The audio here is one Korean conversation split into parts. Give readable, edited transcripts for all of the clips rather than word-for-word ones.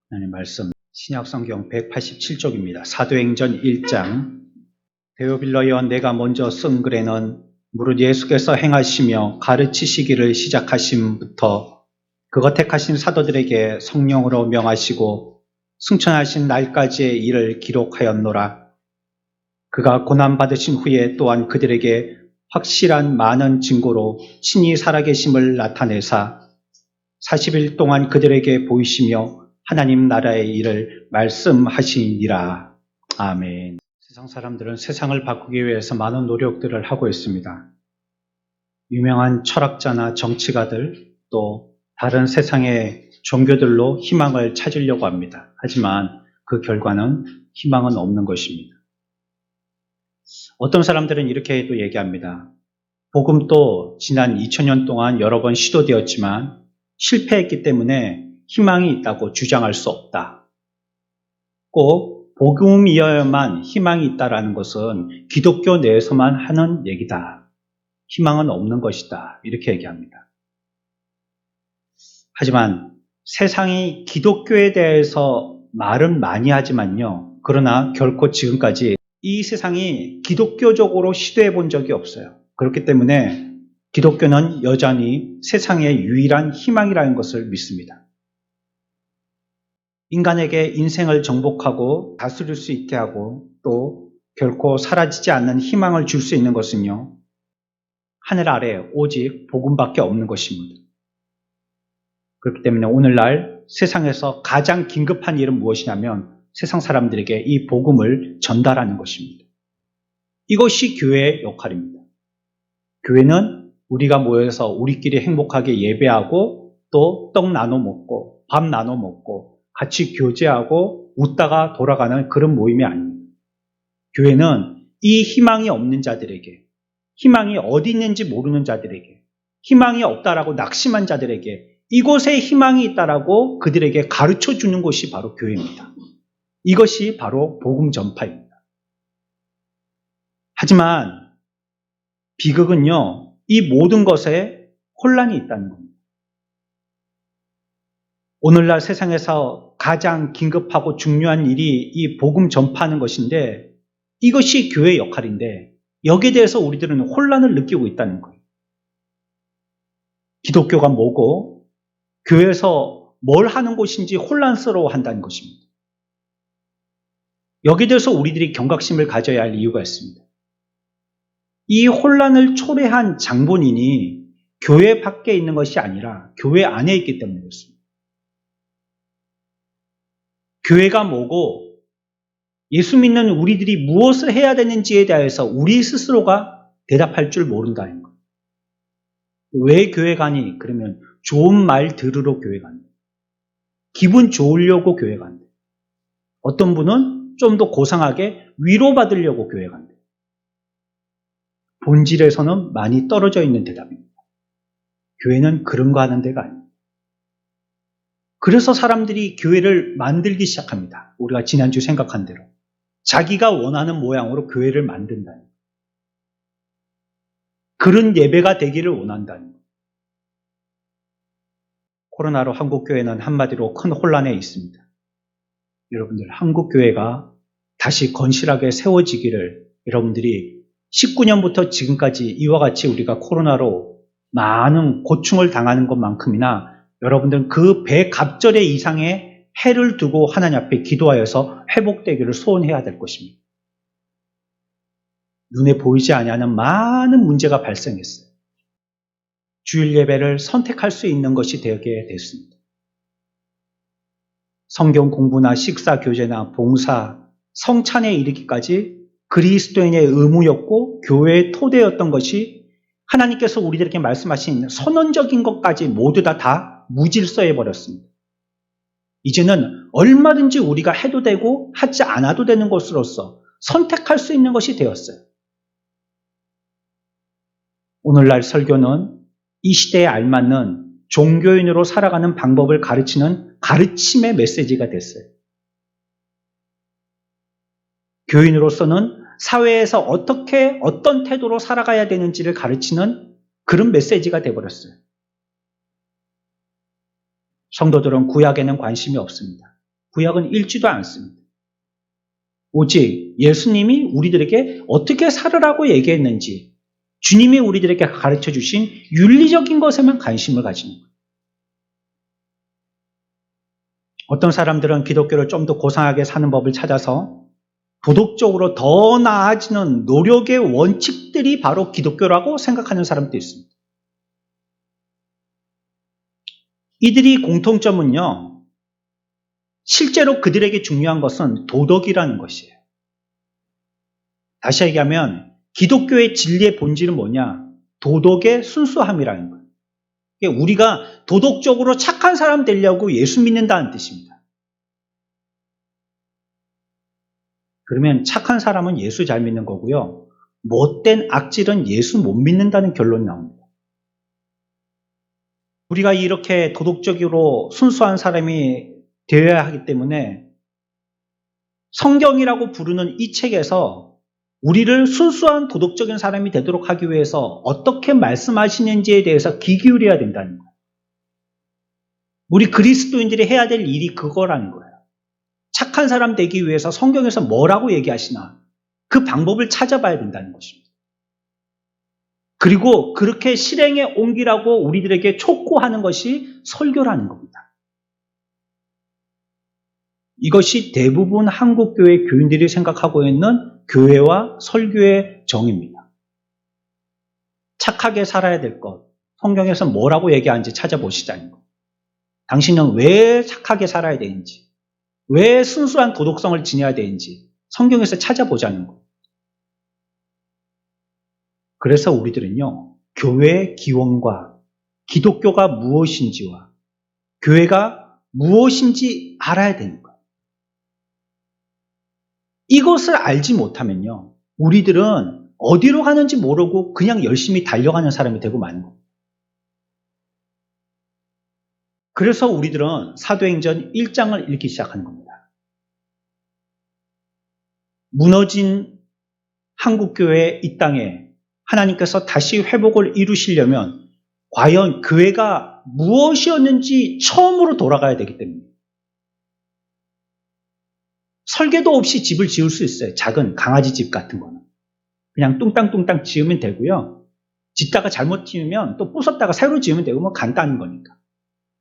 하나님 말씀 신약성경 187쪽입니다. 사도행전 1장 데오빌러여 내가 먼저 쓴 글에는 무릇 예수께서 행하시며 가르치시기를 시작하심부터 그것 택하신 사도들에게 성령으로 명하시고 승천하신 날까지의 일을 기록하였노라. 그가 고난받으신 후에 또한 그들에게 확실한 많은 증거로 친히 살아계심을 나타내사 40일 동안 그들에게 보이시며 하나님 나라의 일을 말씀하시니라. 아멘. 세상 사람들은 세상을 바꾸기 위해서 많은 노력들을 하고 있습니다. 유명한 철학자나 정치가들 또 다른 세상의 종교들로 희망을 찾으려고 합니다. 하지만 그 결과는 희망은 없는 것입니다. 어떤 사람들은 이렇게 또 얘기합니다. 복음도 지난 2000년 동안 여러 번 시도되었지만 실패했기 때문에 희망이 있다고 주장할 수 없다. 꼭 복음이어야만 희망이 있다라는 것은 기독교 내에서만 하는 얘기다. 희망은 없는 것이다. 이렇게 얘기합니다. 하지만 세상이 기독교에 대해서 말은 많이 하지만요. 그러나 결코 지금까지 이 세상이 기독교적으로 시도해 본 적이 없어요. 그렇기 때문에 기독교는 여전히 세상의 유일한 희망이라는 것을 믿습니다. 인간에게 인생을 정복하고 다스릴 수 있게 하고 또 결코 사라지지 않는 희망을 줄 수 있는 것은요. 하늘 아래 오직 복음밖에 없는 것입니다. 그렇기 때문에 오늘날 세상에서 가장 긴급한 일은 무엇이냐면 세상 사람들에게 이 복음을 전달하는 것입니다. 이것이 교회의 역할입니다. 교회는 우리가 모여서 우리끼리 행복하게 예배하고 또 떡 나눠 먹고 밥 나눠 먹고 같이 교제하고 웃다가 돌아가는 그런 모임이 아닙니다. 교회는 이 희망이 없는 자들에게, 희망이 어디 있는지 모르는 자들에게, 희망이 없다라고 낙심한 자들에게 이곳에 희망이 있다라고 그들에게 가르쳐 주는 것이 바로 교회입니다. 이것이 바로 복음 전파입니다. 하지만 비극은요, 이 모든 것에 혼란이 있다는 겁니다. 오늘날 세상에서 가장 긴급하고 중요한 일이 이 복음 전파하는 것인데 이것이 교회의 역할인데 여기에 대해서 우리들은 혼란을 느끼고 있다는 거예요. 기독교가 뭐고 교회에서 뭘 하는 것인지 혼란스러워 한다는 것입니다. 여기에 대해서 우리들이 경각심을 가져야 할 이유가 있습니다. 이 혼란을 초래한 장본인이 교회 밖에 있는 것이 아니라 교회 안에 있기 때문에 그렇습니다. 교회가 뭐고 예수 믿는 우리들이 무엇을 해야 되는지에 대해서 우리 스스로가 대답할 줄 모른다는 거예요. 왜 교회 가니? 그러면 좋은 말 들으러 교회 간다. 기분 좋으려고 교회 간다. 어떤 분은 좀 더 고상하게 위로받으려고 교회 간다. 본질에서는 많이 떨어져 있는 대답입니다. 교회는 그런 거 하는 데가 아닙니다. 그래서 사람들이 교회를 만들기 시작합니다. 우리가 지난주 생각한 대로. 자기가 원하는 모양으로 교회를 만든다는 거예요. 그런 예배가 되기를 원한다는 거예요. 코로나로 한국교회는 한마디로 큰 혼란에 있습니다. 여러분들, 한국교회가 다시 건실하게 세워지기를 여러분들이 19년부터 지금까지 이와 같이 우리가 코로나로 많은 고충을 당하는 것만큼이나 여러분들은 그 배갑절의 이상의 해를 두고 하나님 앞에 기도하여서 회복되기를 소원해야 될 것입니다. 눈에 보이지 아니하는 많은 문제가 발생했어요. 주일 예배를 선택할 수 있는 것이 되게 됐습니다. 성경 공부나 식사 교제나 봉사, 성찬에 이르기까지 그리스도인의 의무였고 교회의 토대였던 것이 하나님께서 우리들에게 말씀하신 선언적인 것까지 모두 다 무질서해버렸습니다. 이제는 얼마든지 우리가 해도 되고 하지 않아도 되는 것으로서 선택할 수 있는 것이 되었어요. 오늘날 설교는 이 시대에 알맞는 종교인으로 살아가는 방법을 가르치는 가르침의 메시지가 됐어요. 교인으로서는 사회에서 어떻게 어떤 태도로 살아가야 되는지를 가르치는 그런 메시지가 되어버렸어요. 성도들은 구약에는 관심이 없습니다. 구약은 읽지도 않습니다. 오직 예수님이 우리들에게 어떻게 살으라고 얘기했는지, 주님이 우리들에게 가르쳐 주신 윤리적인 것에만 관심을 가지는 거예요. 어떤 사람들은 기독교를 좀 더 고상하게 사는 법을 찾아서 도덕적으로 더 나아지는 노력의 원칙들이 바로 기독교라고 생각하는 사람도 있습니다. 이들이 공통점은요, 실제로 그들에게 중요한 것은 도덕이라는 것이에요. 다시 얘기하면 기독교의 진리의 본질은 뭐냐? 도덕의 순수함이라는 거예요. 우리가 도덕적으로 착한 사람 되려고 예수 믿는다는 뜻입니다. 그러면 착한 사람은 예수 잘 믿는 거고요. 못된 악질은 예수 못 믿는다는 결론이 나옵니다. 우리가 이렇게 도덕적으로 순수한 사람이 되어야 하기 때문에 성경이라고 부르는 이 책에서 우리를 순수한 도덕적인 사람이 되도록 하기 위해서 어떻게 말씀하시는지에 대해서 귀 기울여야 된다는 거예요. 우리 그리스도인들이 해야 될 일이 그거라는 거예요. 착한 사람 되기 위해서 성경에서 뭐라고 얘기하시나 그 방법을 찾아봐야 된다는 것입니다. 그리고 그렇게 실행에 옮기라고 우리들에게 촉구하는 것이 설교라는 겁니다. 이것이 대부분 한국교회 교인들이 생각하고 있는 교회와 설교의 정의입니다. 착하게 살아야 될 것, 성경에서 뭐라고 얘기하는지 찾아보시자는 것. 당신은 왜 착하게 살아야 되는지, 왜 순수한 도덕성을 지녀야 되는지 성경에서 찾아보자는 것. 그래서 우리들은요, 교회의 기원과 기독교가 무엇인지와 교회가 무엇인지 알아야 되는 거예요. 이것을 알지 못하면요, 우리들은 어디로 가는지 모르고 그냥 열심히 달려가는 사람이 되고 마는 겁니다. 그래서 우리들은 사도행전 1장을 읽기 시작하는 겁니다. 무너진 한국교회 이 땅에 하나님께서 다시 회복을 이루시려면 과연 교회가 무엇이었는지 처음으로 돌아가야 되기 때문에 설계도 없이 집을 지을 수 있어요. 작은 강아지 집 같은 거는. 그냥 뚱땅뚱땅 지으면 되고요. 짓다가 잘못 지으면 또 부쉈다가 새로 지으면 되고 뭐 간단한 거니까.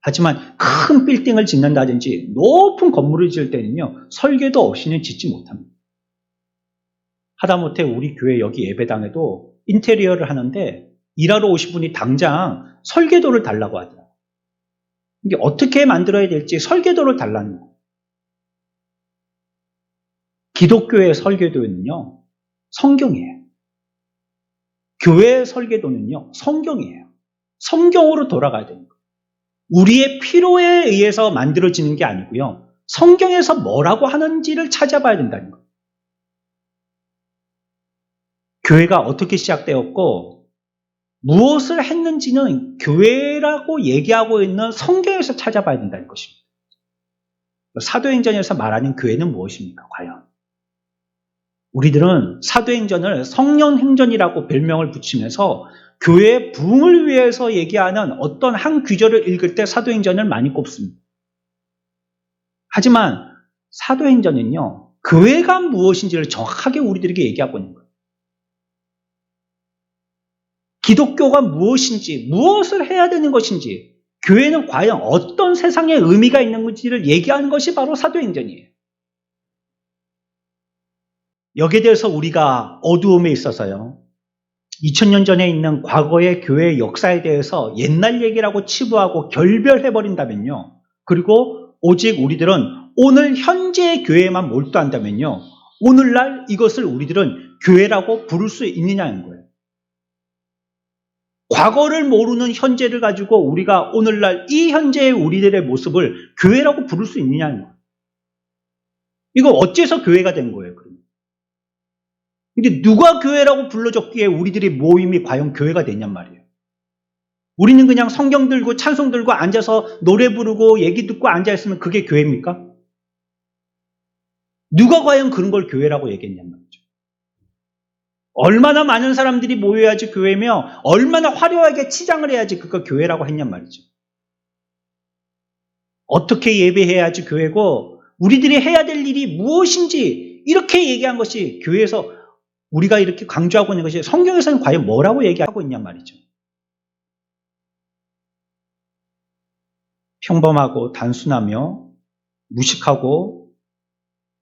하지만 큰 빌딩을 짓는다든지 높은 건물을 지을 때는요. 설계도 없이는 짓지 못합니다. 하다못해 우리 교회 여기 예배당에도 인테리어를 하는데 일하러 오신 분이 당장 설계도를 달라고 하더라고요. 이게 어떻게 만들어야 될지 설계도를 달라는 거예요. 기독교의 설계도는요, 성경이에요. 교회의 설계도는요, 성경이에요. 성경으로 돌아가야 되는 거예요. 우리의 필요에 의해서 만들어지는 게 아니고요, 성경에서 뭐라고 하는지를 찾아봐야 된다는 거예요. 교회가 어떻게 시작되었고 무엇을 했는지는 교회라고 얘기하고 있는 성경에서 찾아봐야 된다는 것입니다. 사도행전에서 말하는 교회는 무엇입니까? 과연 우리들은 사도행전을 성령행전이라고 별명을 붙이면서 교회의 부흥을 위해서 얘기하는 어떤 한 구절을 읽을 때 사도행전을 많이 꼽습니다. 하지만 사도행전은요, 교회가 무엇인지를 정확하게 우리들에게 얘기하고 있는 거예요. 기독교가 무엇인지, 무엇을 해야 되는 것인지, 교회는 과연 어떤 세상의 의미가 있는 건지를 얘기하는 것이 바로 사도행전이에요. 여기에 대해서 우리가 어두움에 있어서요, 2000년 전에 있는 과거의 교회의 역사에 대해서 옛날 얘기라고 치부하고 결별해버린다면요, 그리고 오직 우리들은 오늘 현재의 교회에만 몰두한다면요, 오늘날 이것을 우리들은 교회라고 부를 수 있느냐는 거예요. 과거를 모르는 현재를 가지고 우리가 오늘날 이 현재의 우리들의 모습을 교회라고 부를 수 있느냐는 거예요. 이거 어째서 교회가 된 거예요, 그러면? 근데 누가 교회라고 불러줬기에 우리들의 모임이 과연 교회가 됐냔 말이에요. 우리는 그냥 성경 들고 찬송 들고 앉아서 노래 부르고 얘기 듣고 앉아있으면 그게 교회입니까? 누가 과연 그런 걸 교회라고 얘기했냔 말이죠. 얼마나 많은 사람들이 모여야지 교회며 얼마나 화려하게 치장을 해야지 그거 교회라고 했냔 말이죠. 어떻게 예배해야지 교회고 우리들이 해야 될 일이 무엇인지 이렇게 얘기한 것이 교회에서 우리가 이렇게 강조하고 있는 것이 성경에서는 과연 뭐라고 얘기하고 있냔 말이죠. 평범하고 단순하며 무식하고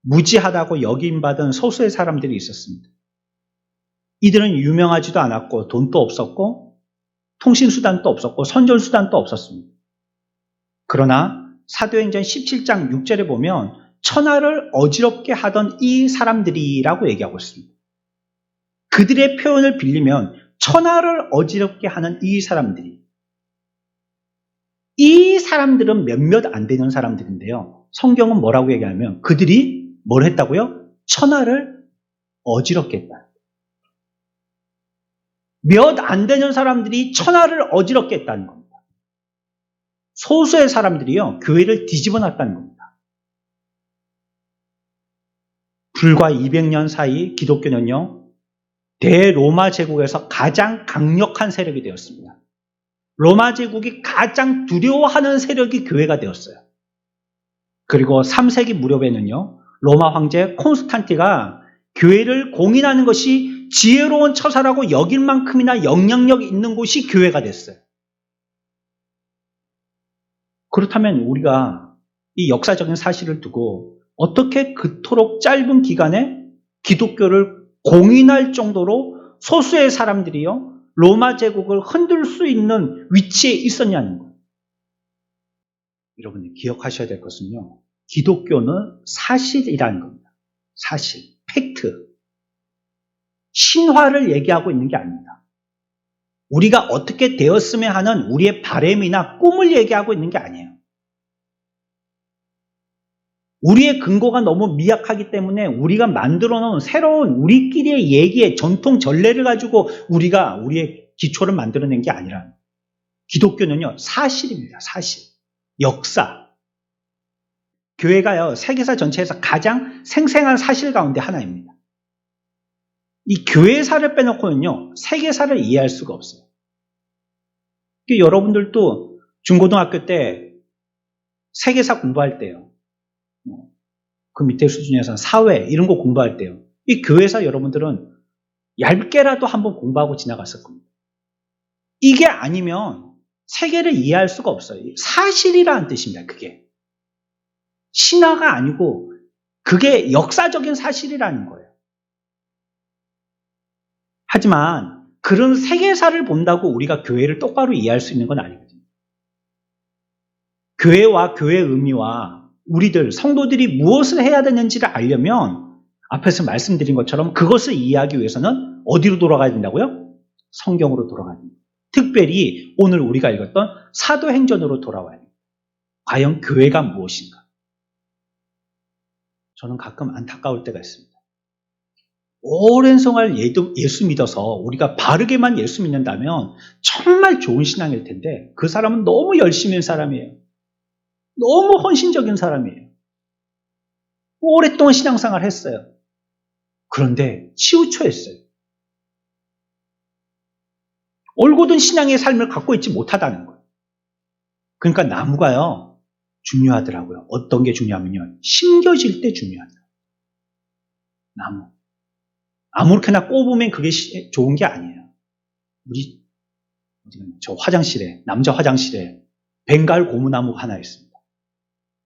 무지하다고 여김받은 소수의 사람들이 있었습니다. 이들은 유명하지도 않았고 돈도 없었고 통신수단도 없었고 선전수단도 없었습니다. 그러나 사도행전 17장 6절에 보면 천하를 어지럽게 하던 이 사람들이라고 얘기하고 있습니다. 그들의 표현을 빌리면 천하를 어지럽게 하는 이 사람들이, 이 사람들은 몇몇 안 되는 사람들인데요. 성경은 뭐라고 얘기하냐면 그들이 뭘 했다고요? 천하를 어지럽게 했다. 몇 안 되는 사람들이 천하를 어지럽게 했다는 겁니다. 소수의 사람들이요, 교회를 뒤집어 놨다는 겁니다. 불과 200년 사이 기독교는요, 대로마 제국에서 가장 강력한 세력이 되었습니다. 로마 제국이 가장 두려워하는 세력이 교회가 되었어요. 그리고 3세기 무렵에는요, 로마 황제 콘스탄티가 교회를 공인하는 것이 지혜로운 처사라고 여길 만큼이나 영향력 있는 곳이 교회가 됐어요. 그렇다면 우리가 이 역사적인 사실을 두고 어떻게 그토록 짧은 기간에 기독교를 공인할 정도로 소수의 사람들이요, 로마 제국을 흔들 수 있는 위치에 있었냐는 거예요. 여러분이 기억하셔야 될 것은요, 기독교는 사실이라는 겁니다. 사실, 팩트. 신화를 얘기하고 있는 게 아닙니다. 우리가 어떻게 되었으면 하는 우리의 바람이나 꿈을 얘기하고 있는 게 아니에요. 우리의 근거가 너무 미약하기 때문에 우리가 만들어 놓은 새로운 우리끼리의 얘기의 전통 전례를 가지고 우리가 우리의 기초를 만들어낸 게 아니라, 기독교는요, 사실입니다. 사실. 역사. 교회가요, 세계사 전체에서 가장 생생한 사실 가운데 하나입니다. 이 교회사를 빼놓고는요, 세계사를 이해할 수가 없어요. 여러분들도 중고등학교 때 세계사 공부할 때요, 그 밑에 수준에서는 사회 이런 거 공부할 때요, 이 교회사 여러분들은 얇게라도 한번 공부하고 지나갔을 겁니다. 이게 아니면 세계를 이해할 수가 없어요. 사실이라는 뜻입니다. 그게 신화가 아니고 그게 역사적인 사실이라는 거예요. 하지만 그런 세계사를 본다고 우리가 교회를 똑바로 이해할 수 있는 건 아니거든요. 교회와 교회의 의미와 우리들 성도들이 무엇을 해야 되는지를 알려면 앞에서 말씀드린 것처럼 그것을 이해하기 위해서는 어디로 돌아가야 된다고요? 성경으로 돌아가야 됩니다. 특별히 오늘 우리가 읽었던 사도행전으로 돌아와야 됩니다. 과연 교회가 무엇인가? 저는 가끔 안타까울 때가 있습니다. 오랜 생활 예수 믿어서 우리가 바르게만 예수 믿는다면 정말 좋은 신앙일 텐데 그 사람은 너무 열심히 한 사람이에요. 너무 헌신적인 사람이에요. 오랫동안 신앙생활을 했어요. 그런데 치우쳐했어요. 올곧은 신앙의 삶을 갖고 있지 못하다는 거예요. 그러니까 나무가요, 중요하더라고요. 어떤 게 중요하면요, 심겨질 때 중요하다. 나무. 아무렇게나 꼽으면 그게 좋은 게 아니에요. 우리 저 화장실에, 남자 화장실에 벵갈 고무나무가 하나 있습니다.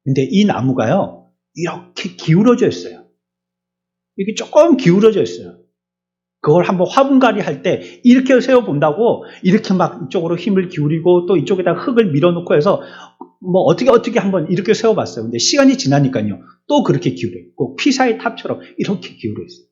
근데 이 나무가요, 이렇게 기울어져 있어요. 이렇게 조금 기울어져 있어요. 그걸 한번 화분갈이 할 때 이렇게 세워본다고 이렇게 막 이쪽으로 힘을 기울이고 또 이쪽에다 흙을 밀어놓고 해서 뭐 어떻게 한번 이렇게 세워봤어요. 근데 시간이 지나니까요, 또 그렇게 기울어 있고 피사의 탑처럼 이렇게 기울어 있어요.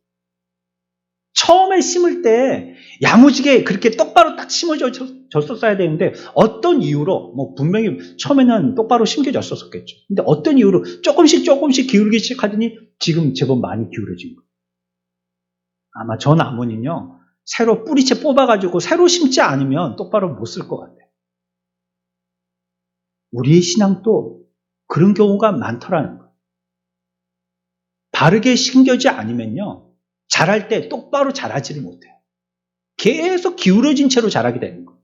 처음에 심을 때 야무지게 그렇게 똑바로 딱 심어졌었어야 되는데 어떤 이유로, 뭐 분명히 처음에는 똑바로 심겨졌었겠죠. 근데 어떤 이유로 조금씩 기울기 시작하더니 지금 제법 많이 기울어진 거예요. 아마 저 나무는요, 새로 뿌리채 뽑아가지고 새로 심지 않으면 똑바로 못 쓸 것 같아요. 우리의 신앙도 그런 경우가 많더라는 거예요. 바르게 심겨지 않으면요, 자랄 때 똑바로 자라지를 못해요. 계속 기울어진 채로 자라게 되는 거예요.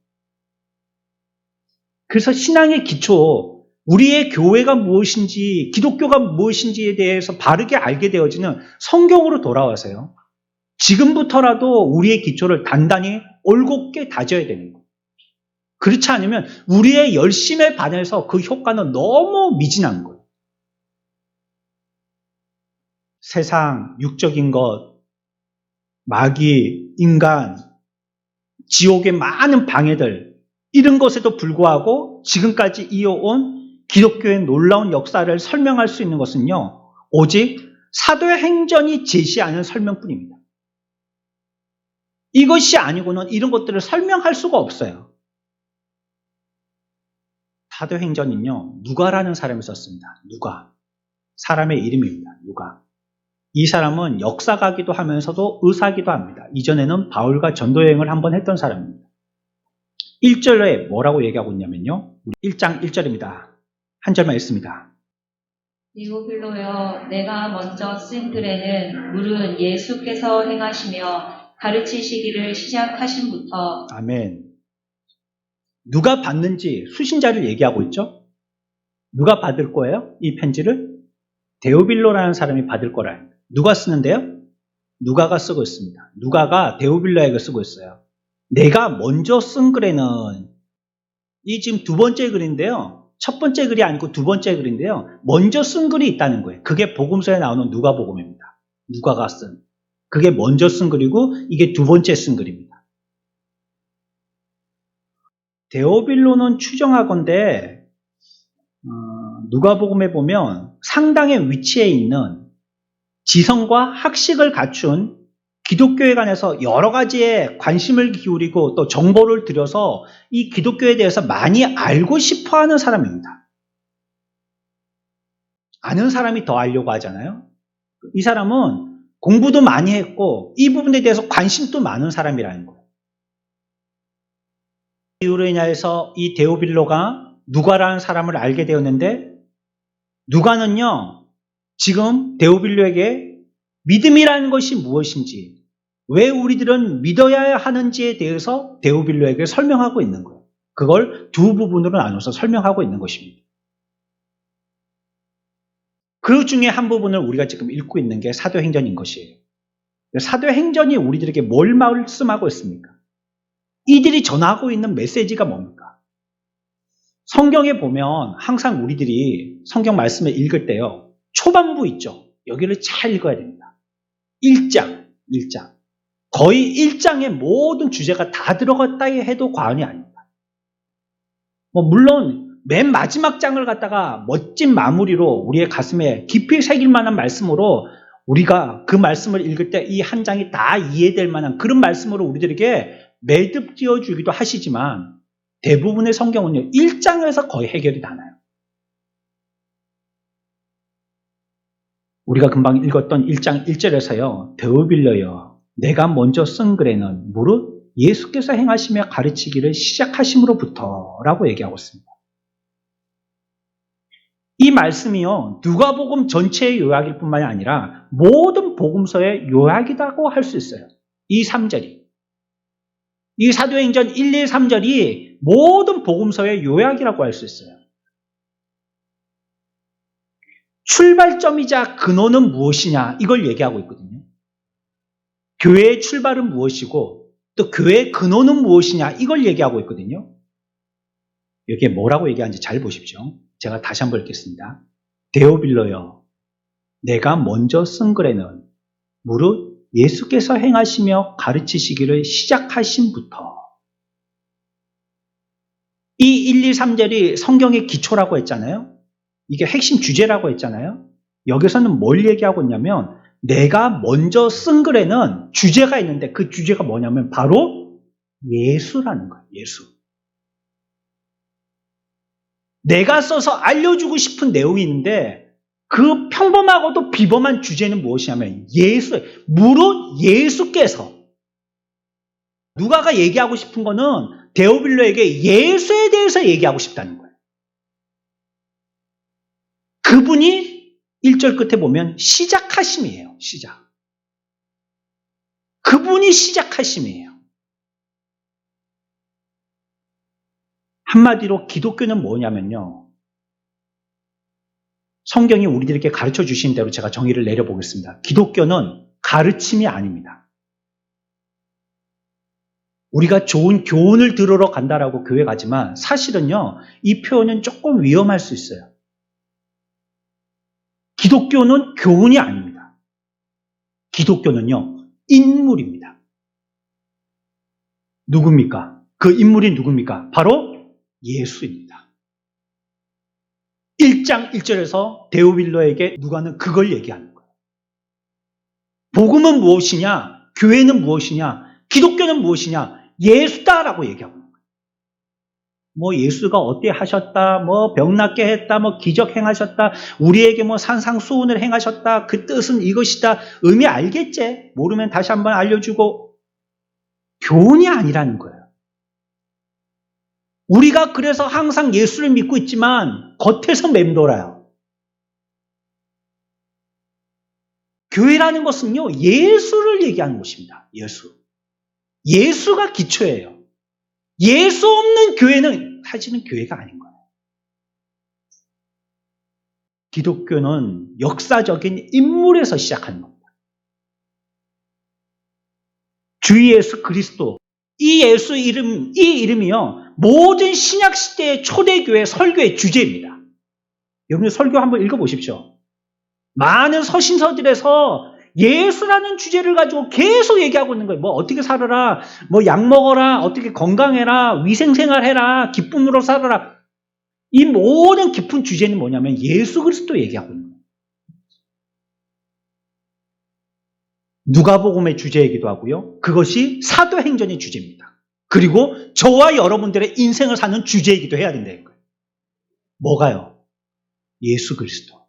그래서 신앙의 기초, 우리의 교회가 무엇인지, 기독교가 무엇인지에 대해서 바르게 알게 되어지는 성경으로 돌아와서요. 지금부터라도 우리의 기초를 단단히 올곧게 다져야 되는 거예요. 그렇지 않으면 우리의 열심에 반해서 그 효과는 너무 미진한 거예요. 세상, 육적인 것, 마귀, 인간, 지옥의 많은 방해들, 이런 것에도 불구하고 지금까지 이어온 기독교의 놀라운 역사를 설명할 수 있는 것은요, 오직 사도행전이 제시하는 설명뿐입니다. 이것이 아니고는 이런 것들을 설명할 수가 없어요. 사도행전은요, 누가라는 사람이 썼습니다. 누가. 사람의 이름입니다. 누가. 이 사람은 역사가기도 하면서도 의사기도 합니다. 이전에는 바울과 전도여행을 한번 했던 사람입니다. 1절에 뭐라고 얘기하고 있냐면요. 1장 1절입니다. 한 절만 읽습니다. 디오빌로여, 내가 먼저 쓴 글에는 물은 예수께서 행하시며 가르치시기를 시작하신부터. 아멘. 누가 받는지 수신자를 얘기하고 있죠. 누가 받을 거예요? 이 편지를? 데오빌로라는 사람이 받을 거라. 누가 쓰는데요? 누가가 쓰고 있습니다. 누가가 데오빌로에게 쓰고 있어요. 내가 먼저 쓴 글에는, 이 지금 두 번째 글인데요. 첫 번째 글이 아니고 두 번째 글인데요. 먼저 쓴 글이 있다는 거예요. 그게 복음서에 나오는 누가복음입니다. 누가가 쓴. 그게 먼저 쓴 글이고 이게 두 번째 쓴 글입니다. 데오빌로는 추정하건대 누가복음에 보면 상당의 위치에 있는 지성과 학식을 갖춘 기독교에 관해서 여러 가지에 관심을 기울이고 또 정보를 들여서 이 기독교에 대해서 많이 알고 싶어하는 사람입니다. 아는 사람이 더 알려고 하잖아요. 이 사람은 공부도 많이 했고 이 부분에 대해서 관심도 많은 사람이라는 거예요. 이유로 인해서 이 데오빌로가 누가라는 사람을 알게 되었는데, 누가는요 지금 데오빌로에게 믿음이라는 것이 무엇인지, 왜 우리들은 믿어야 하는지에 대해서 데오빌로에게 설명하고 있는 거예요. 그걸 두 부분으로 나눠서 설명하고 있는 것입니다. 그 중에 한 부분을 우리가 지금 읽고 있는 게 사도행전인 것이에요. 사도행전이 우리들에게 뭘 말씀하고 있습니까? 이들이 전하고 있는 메시지가 뭡니까? 성경에 보면 항상 우리들이 성경 말씀을 읽을 때요, 초반부 있죠. 여기를 잘 읽어야 됩니다. 1장. 거의 1장의 모든 주제가 다 들어갔다 해도 과언이 아닙니다. 물론 맨 마지막 장을 갖다가 멋진 마무리로 우리의 가슴에 깊이 새길 만한 말씀으로 우리가 그 말씀을 읽을 때 이 한 장이 다 이해될 만한 그런 말씀으로 우리들에게 매듭 지어주기도 하시지만, 대부분의 성경은요 1장에서 거의 해결이 다 나요. 우리가 금방 읽었던 1장 1절에서요 데오빌로여, 내가 먼저 쓴 글에는 무릇 예수께서 행하시며 가르치기를 시작하심으로부터 라고 얘기하고 있습니다. 이 말씀이요 누가복음 전체의 요약일 뿐만이 아니라 모든 복음서의 요약이라고 할 수 있어요. 이 3절이, 이 사도행전 1, 2, 3절이 모든 복음서의 요약이라고 할 수 있어요. 출발점이자 근원은 무엇이냐, 이걸 얘기하고 있거든요. 교회의 출발은 무엇이고 또 교회의 근원은 무엇이냐, 이걸 얘기하고 있거든요. 여기에 뭐라고 얘기하는지 잘 보십시오. 제가 다시 한번 읽겠습니다. 데오빌로여, 내가 먼저 쓴 글에는 무릇 예수께서 행하시며 가르치시기를 시작하심부터. 이 1, 2, 3절이 성경의 기초라고 했잖아요. 이게 핵심 주제라고 했잖아요. 여기서는 뭘 얘기하고 있냐면, 내가 먼저 쓴 글에는 주제가 있는데 그 주제가 뭐냐면 바로 예수라는 거예요. 예수. 내가 써서 알려주고 싶은 내용이 있는데 그 평범하고도 비범한 주제는 무엇이냐면 예수, 무릇 예수께서. 누가가 얘기하고 싶은 거는 데오빌로에게 예수에 대해서 얘기하고 싶다는 거예요. 그분이 1절 끝에 보면 시작하심이에요. 시작. 그분이 시작하심이에요. 한마디로 기독교는 뭐냐면요, 성경이 우리들에게 가르쳐 주신 대로 제가 정의를 내려보겠습니다. 기독교는 가르침이 아닙니다. 우리가 좋은 교훈을 들으러 간다라고 교회 가지만 사실은요, 이 표현은 조금 위험할 수 있어요. 기독교는 교훈이 아닙니다. 기독교는요, 인물입니다. 누굽니까? 그 인물이 누굽니까? 바로 예수입니다. 1장 1절에서 데오빌로에게 누가는 그걸 얘기하는 거예요. 복음은 무엇이냐? 교회는 무엇이냐? 기독교는 무엇이냐? 예수다라고 얘기하고 있는 거예요. 뭐 예수가 어떻게 하셨다, 뭐 병 낫게 했다, 뭐 기적 행하셨다, 우리에게 뭐 산상수훈을 행하셨다, 그 뜻은 이것이다. 의미 알겠지? 모르면 다시 한번 알려주고. 교훈이 아니라는 거예요. 우리가 그래서 항상 예수를 믿고 있지만 겉에서 맴돌아요. 교회라는 것은요, 예수를 얘기하는 곳입니다. 예수. 예수가 기초예요. 예수 없는 교회는 사실은 교회가 아닌 거예요. 기독교는 역사적인 인물에서 시작하는 겁니다. 주 예수 그리스도, 이 예수 이름, 이 이름이요, 모든 신약 시대의 초대교회 설교의 주제입니다. 여러분 설교 한번 읽어보십시오. 많은 서신서들에서 예수라는 주제를 가지고 계속 얘기하고 있는 거예요. 뭐 어떻게 살아라, 뭐 약 먹어라, 어떻게 건강해라, 위생생활해라, 기쁨으로 살아라. 이 모든 깊은 주제는 뭐냐면 예수 그리스도 얘기하고 있는 거예요. 누가복음의 주제이기도 하고요. 그것이 사도행전의 주제입니다. 그리고 저와 여러분들의 인생을 사는 주제이기도 해야 된다는 거예요. 뭐가요? 예수 그리스도.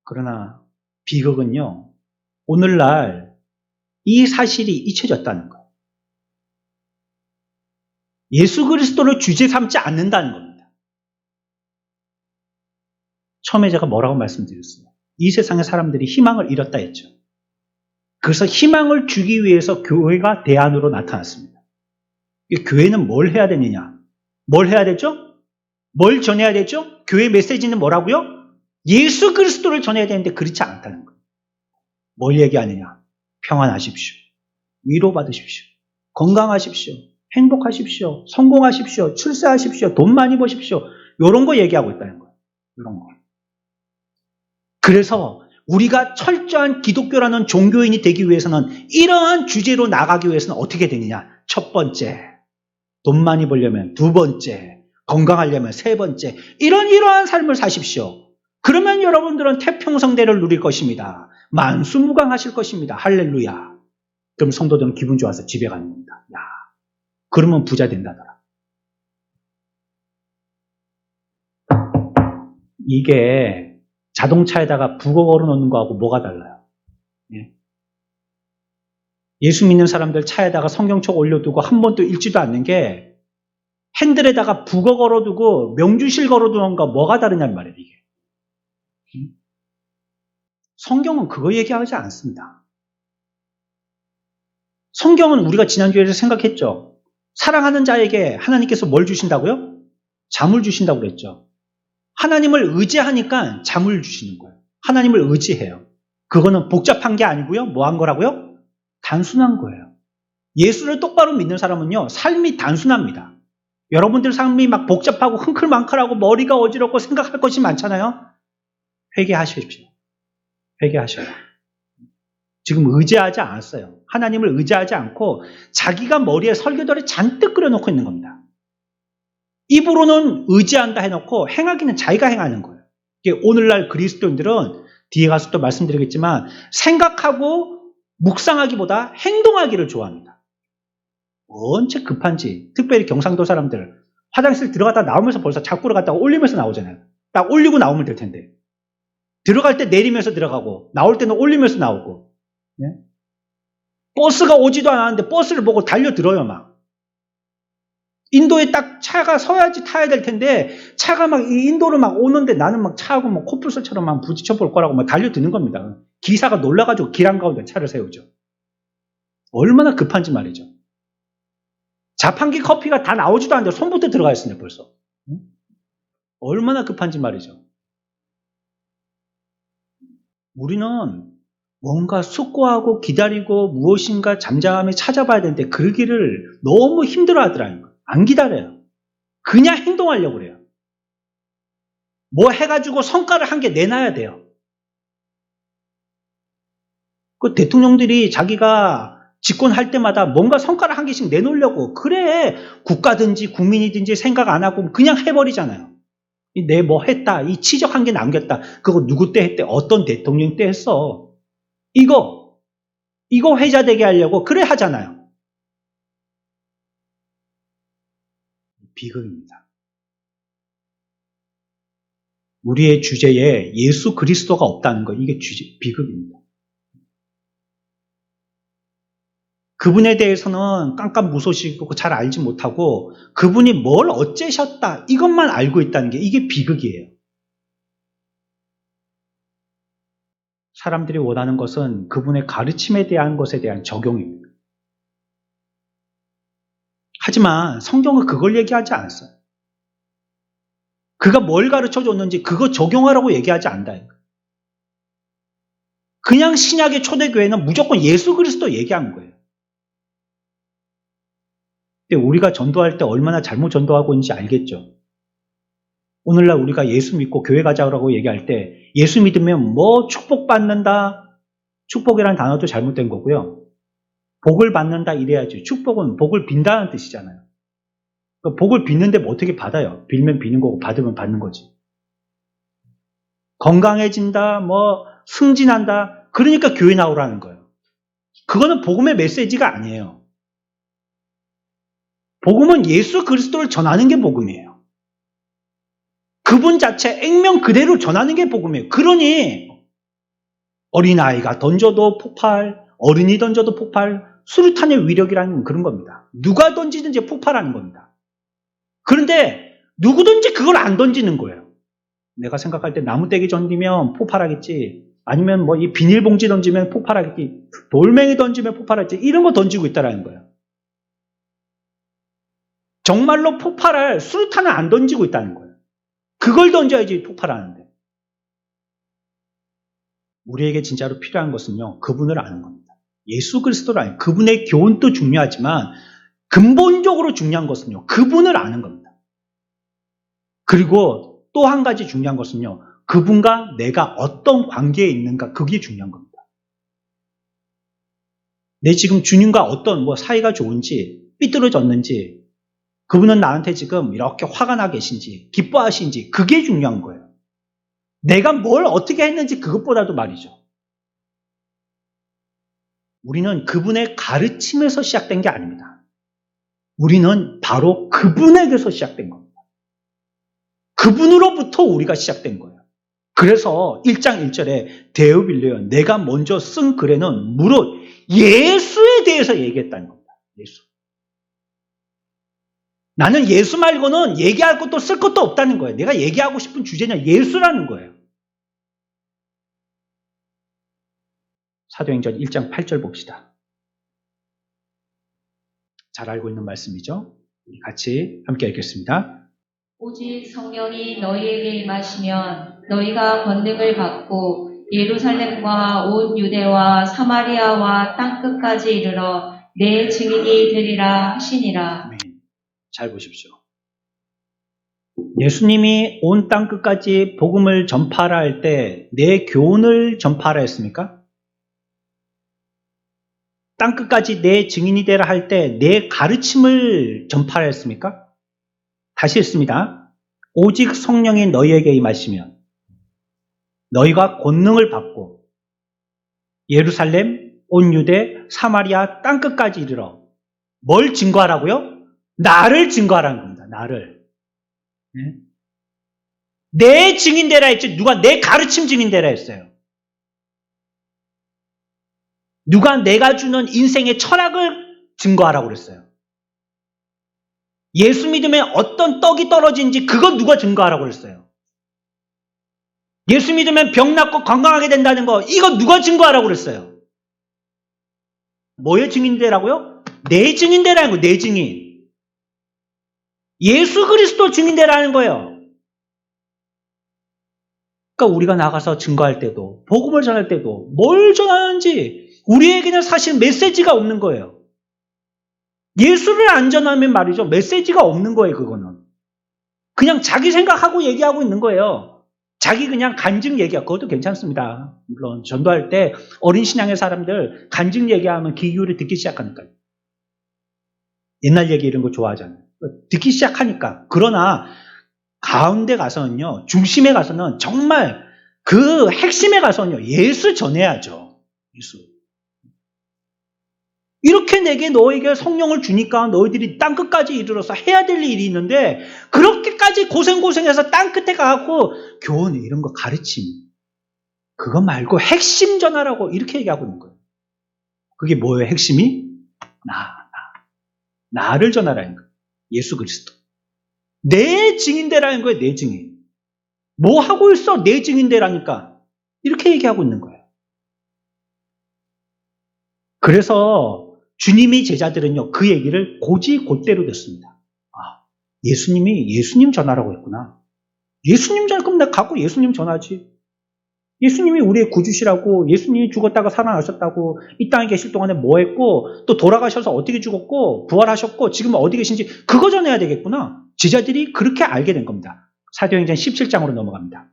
그러나 비극은요, 오늘날 이 사실이 잊혀졌다는 거예요. 예수 그리스도를 주제 삼지 않는다는 겁니다. 처음에 제가 뭐라고 말씀드렸어요? 이 세상의 사람들이 희망을 잃었다 했죠. 그래서 희망을 주기 위해서 교회가 대안으로 나타났습니다. 교회는 뭘 해야 되느냐? 뭘 해야 되죠? 뭘 전해야 되죠? 교회 메시지는 뭐라고요? 예수 그리스도를 전해야 되는데 그렇지 않다는 거예요. 뭘 얘기하느냐? 평안하십시오. 위로받으십시오. 건강하십시오. 행복하십시오. 성공하십시오. 출세하십시오. 돈 많이 버십시오. 이런 거 얘기하고 있다는 거예요. 이런 거. 그래서 우리가 철저한 기독교라는 종교인이 되기 위해서는 이러한 주제로 나가기 위해서는 어떻게 되느냐? 첫 번째, 돈 많이 벌려면 두 번째, 건강하려면 세 번째, 이러한 삶을 사십시오. 그러면 여러분들은 태평성대를 누릴 것입니다. 만수무강하실 것입니다. 할렐루야. 그럼 성도들은 기분 좋아서 집에 가는 겁니다. 야, 그러면 부자 된다더라. 이게 자동차에다가 북어 걸어놓는 거하고 뭐가 달라요? 예. 예수 믿는 사람들 차에다가 성경책 올려두고 한 번도 읽지도 않는 게 핸들에다가 북어 걸어두고 명주실 걸어두는 거 뭐가 다르냐는 말이에요. 이게. 성경은 그거 얘기하지 않습니다. 성경은 우리가 지난주에 생각했죠. 사랑하는 자에게 하나님께서 뭘 주신다고요? 잠을 주신다고 그랬죠. 하나님을 의지하니까 잠을 주시는 거예요. 하나님을 의지해요. 그거는 복잡한 게 아니고요. 뭐 한 거라고요? 단순한 거예요. 예수를 똑바로 믿는 사람은요, 삶이 단순합니다. 여러분들 삶이 막 복잡하고 흥클망클하고 머리가 어지럽고 생각할 것이 많잖아요. 회개하십시오. 회개하셔요. 지금 의지하지 않았어요. 하나님을 의지하지 않고 자기가 머리에 설교들을 잔뜩 그려놓고 있는 겁니다. 입으로는 의지한다 해놓고 행하기는 자기가 행하는 거예요. 오늘날 그리스도인들은 뒤에 가서 또 말씀드리겠지만 생각하고 묵상하기보다 행동하기를 좋아합니다. 언제 급한지. 특별히 경상도 사람들 화장실 들어갔다 나오면서 벌써 작부를 갖다가 올리면서 나오잖아요. 딱 올리고 나오면 될 텐데. 들어갈 때 내리면서 들어가고 나올 때는 올리면서 나오고. 네? 버스가 오지도 않았는데 버스를 보고 달려들어요 막. 인도에 딱 차가 서야지 타야 될 텐데 차가 막 이 인도로 막 오는데 나는 막 차하고 뭐 코뿔소처럼 막 부딪혀 볼 거라고 막 달려드는 겁니다. 기사가 놀라가지고 길 한가운데 차를 세우죠. 얼마나 급한지 말이죠. 자판기 커피가 다 나오지도 않는데 손부터 들어가 있습니다 벌써. 얼마나 급한지 말이죠. 우리는 뭔가 숙고하고 기다리고 무엇인가 잠잠히 찾아봐야 되는데 그러기를 너무 힘들어 하더라는 거예요. 안 기다려요. 그냥 행동하려고 그래요. 뭐 해가지고 성과를 한 개 내놔야 돼요. 그 대통령들이 자기가 집권할 때마다 뭔가 성과를 한 개씩 내놓으려고 그래 국가든지 국민이든지 생각 안 하고 그냥 해버리잖아요. 내 뭐 했다 이 치적 한 개 남겼다 그거 누구 때 했대 어떤 대통령 때 했어 이거 회자되게 하려고 그래 하잖아요. 비극입니다. 우리의 주제에 예수 그리스도가 없다는 거 이게 비극입니다. 그분에 대해서는 깜깜무소식이고 잘 알지 못하고 그분이 뭘 어째셨다 이것만 알고 있다는 게 이게 비극이에요. 사람들이 원하는 것은 그분의 가르침에 대한 것에 대한 적용입니다. 하지만 성경은 그걸 얘기하지 않았어요. 그가 뭘 가르쳐줬는지 그거 적용하라고 얘기하지 않는다. 그냥 신약의 초대교회는 무조건 예수 그리스도 얘기한 거예요. 근데 우리가 전도할 때 얼마나 잘못 전도하고 있는지 알겠죠. 오늘날 우리가 예수 믿고 교회 가자고 얘기할 때 예수 믿으면 뭐 축복받는다. 축복이라는 단어도 잘못된 거고요. 복을 받는다 이래야지. 축복은 복을 빈다는 뜻이잖아요. 복을 빚는데 뭐 어떻게 받아요? 빌면 비는 거고 받으면 받는 거지. 건강해진다, 뭐 승진한다. 그러니까 교회 나오라는 거예요. 그거는 복음의 메시지가 아니에요. 복음은 예수 그리스도를 전하는 게 복음이에요. 그분 자체 액면 그대로 전하는 게 복음이에요. 그러니 어린아이가 던져도 폭발, 어른이 던져도 폭발, 수류탄의 위력이라는 그런 겁니다. 누가 던지든지 폭발하는 겁니다. 그런데 누구든지 그걸 안 던지는 거예요. 내가 생각할 때 나무떼기 던지면 폭발하겠지. 아니면 뭐 이 비닐봉지 던지면 폭발하겠지. 돌멩이 던지면 폭발하겠지. 이런 거 던지고 있다라는 거예요. 정말로 폭발할 수류탄을 안 던지고 있다는 거예요. 그걸 던져야지 폭발하는데. 우리에게 진짜로 필요한 것은요. 그분을 아는 겁니다. 예수 그리스도를 아는 그분의 교훈도 중요하지만 근본적으로 중요한 것은요. 그분을 아는 겁니다. 그리고 또 한 가지 중요한 것은요. 그분과 내가 어떤 관계에 있는가 그게 중요한 겁니다. 내 지금 주님과 어떤 뭐 사이가 좋은지 삐뚤어졌는지 그분은 나한테 지금 이렇게 화가 나 계신지 기뻐하신지 그게 중요한 거예요. 내가 뭘 어떻게 했는지 그것보다도 말이죠. 우리는 그분의 가르침에서 시작된 게 아닙니다. 우리는 바로 그분에게서 시작된 겁니다. 그분으로부터 우리가 시작된 거예요. 그래서 1장 1절에 데오빌레온 내가 먼저 쓴 글에는 무릇 예수에 대해서 얘기했다는 겁니다. 예수. 나는 예수 말고는 얘기할 것도 쓸 것도 없다는 거예요. 내가 얘기하고 싶은 주제는 예수라는 거예요. 사도행전 1장 8절 봅시다. 잘 알고 있는 말씀이죠. 우리 같이 함께 읽겠습니다. 오직 성령이 너희에게 임하시면 너희가 권능을 받고 예루살렘과 온 유대와 사마리아와 땅끝까지 이르러 내 증인이 되리라 하시니라. 아멘. 잘 보십시오. 예수님이 온 땅끝까지 복음을 전파하라 할 때 내 교훈을 전파하라 했습니까? 땅끝까지 내 증인이 되라 할 때 내 가르침을 전파하라 했습니까? 다시 했습니다. 오직 성령이 너희에게 임하시면 너희가 권능을 받고 예루살렘, 온 유대, 사마리아 땅끝까지 이르러 뭘 증거하라고요? 나를 증거하라는 겁니다. 나를. 네? 내 증인 되라 했지 누가 내 가르침 증인 되라 했어요. 누가 내가 주는 인생의 철학을 증거하라고 그랬어요. 예수 믿으면 어떤 떡이 떨어진지 그건 누가 증거하라고 그랬어요. 예수 믿으면 병 낫고 건강하게 된다는 거 이거 누가 증거하라고 그랬어요. 뭐의 증인되라고요? 내 증인되라는 거예요. 내 증인. 예수 그리스도 증인되라는 거예요. 그러니까 우리가 나가서 증거할 때도, 복음을 전할 때도 뭘 전하는지 우리에게는 사실 메시지가 없는 거예요. 예수를 안 전하면 말이죠. 메시지가 없는 거예요, 그거는. 그냥 자기 생각하고 얘기하고 있는 거예요. 자기 그냥 간증 얘기하고, 그것도 괜찮습니다. 물론 전도할 때 어린 신앙의 사람들 간증 얘기하면 귀 기울여 듣기 시작하니까요. 옛날 얘기 이런 거 좋아하잖아요. 듣기 시작하니까. 그러나 가운데 가서는요, 중심에 가서는 정말 그 핵심에 가서는요, 예수 전해야죠. 예수. 이렇게 내게 너에게 성령을 주니까 너희들이 땅끝까지 이르러서 해야 될 일이 있는데, 그렇게까지 고생해서 땅끝에 가고 교훈 이런 거 가르침, 그거 말고 핵심 전하라고 이렇게 얘기하고 있는 거예요. 그게 뭐예요, 핵심이? 나를 전하라는 거예요. 예수 그리스도. 내 증인되라는 거예요, 내 증인. 뭐 하고 있어? 내 증인되라니까. 이렇게 얘기하고 있는 거예요. 그래서 주님의 제자들은요, 그 얘기를 곧대로 듣습니다. 아, 예수님이 예수님 전하라고 했구나. 예수님 전할 거면 내가 가고 예수님 전하지. 예수님이 우리의 구주시라고, 예수님이 죽었다가 살아나셨다고, 이 땅에 계실 동안에 뭐 했고, 또 돌아가셔서 어떻게 죽었고, 부활하셨고, 지금 어디 계신지 그거 전해야 되겠구나. 제자들이 그렇게 알게 된 겁니다. 사도행전 17장으로 넘어갑니다.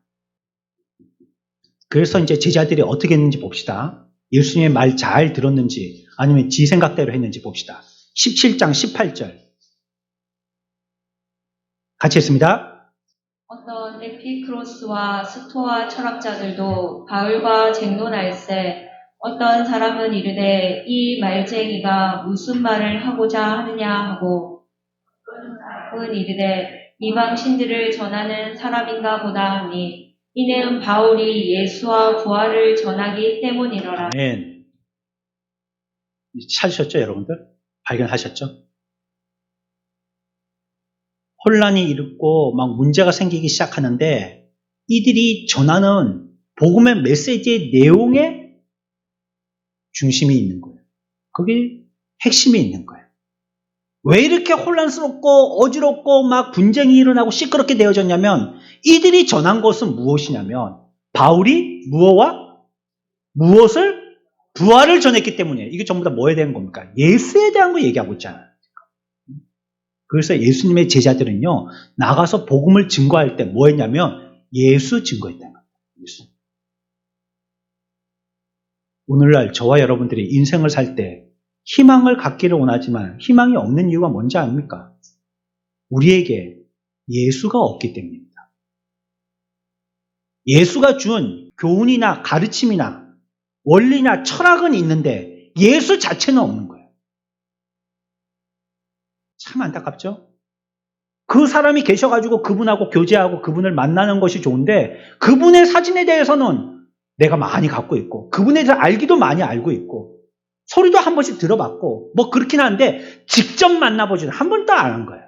그래서 이제 제자들이 어떻게 했는지 봅시다. 예수님의 말 잘 들었는지 아니면 지 생각대로 했는지 봅시다. 17장 18절 같이 했습니다. 어떤 에피크로스와 스토아 철학자들도 바울과 쟁론할세 어떤 사람은 이르되 이 말쟁이가 무슨 말을 하고자 하느냐 하고 은 이르되 이방 신들을 전하는 사람인가 보다 하니 이는 바울이 예수와 부활을 전하기 때문이로라. 아멘. 찾으셨죠, 여러분들? 발견하셨죠? 혼란이 일고 막 문제가 생기기 시작하는데 이들이 전하는 복음의 메시지의 내용에 중심이 있는 거예요. 그게 핵심이 있는 거예요. 왜 이렇게 혼란스럽고 어지럽고 막 분쟁이 일어나고 시끄럽게 되어졌냐면 이들이 전한 것은 무엇이냐면 바울이 무엇을? 부활을 전했기 때문이에요. 이게 전부 다 뭐에 대한 겁니까? 예수에 대한 거 얘기하고 있잖아요. 그래서 예수님의 제자들은요, 나가서 복음을 증거할 때 뭐 했냐면 예수 증거했다는 겁니다. 예수. 오늘날 저와 여러분들이 인생을 살 때 희망을 갖기를 원하지만 희망이 없는 이유가 뭔지 아닙니까? 우리에게 예수가 없기 때문입니다. 예수가 준 교훈이나 가르침이나 원리나 철학은 있는데 예수 자체는 없는 거예요. 참 안타깝죠? 그 사람이 계셔가지고 그분하고 교제하고 그분을 만나는 것이 좋은데 그분의 사진에 대해서는 내가 많이 갖고 있고 그분에 대해서 알기도 많이 알고 있고 소리도 한 번씩 들어봤고 뭐 그렇긴 한데 직접 만나보지는 한 번도 안 한 거예요.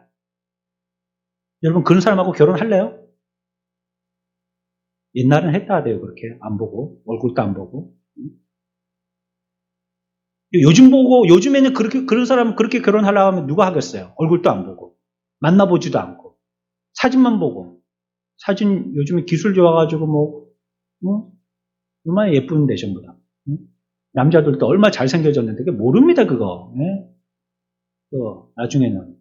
여러분 그런 사람하고 결혼할래요? 옛날엔 했다 하대요. 그렇게 안 보고 얼굴도 안 보고. 요즘에는 그런 사람 그렇게 결혼하려고 하면 누가 하겠어요? 얼굴도 안 보고 만나보지도 않고 사진만 보고 사진 요즘에 기술 좋아가지고 얼마나 예쁜데 전부 다. 남자들도 얼마나 잘생겨졌는데 그게 모릅니다 그거. 나중에는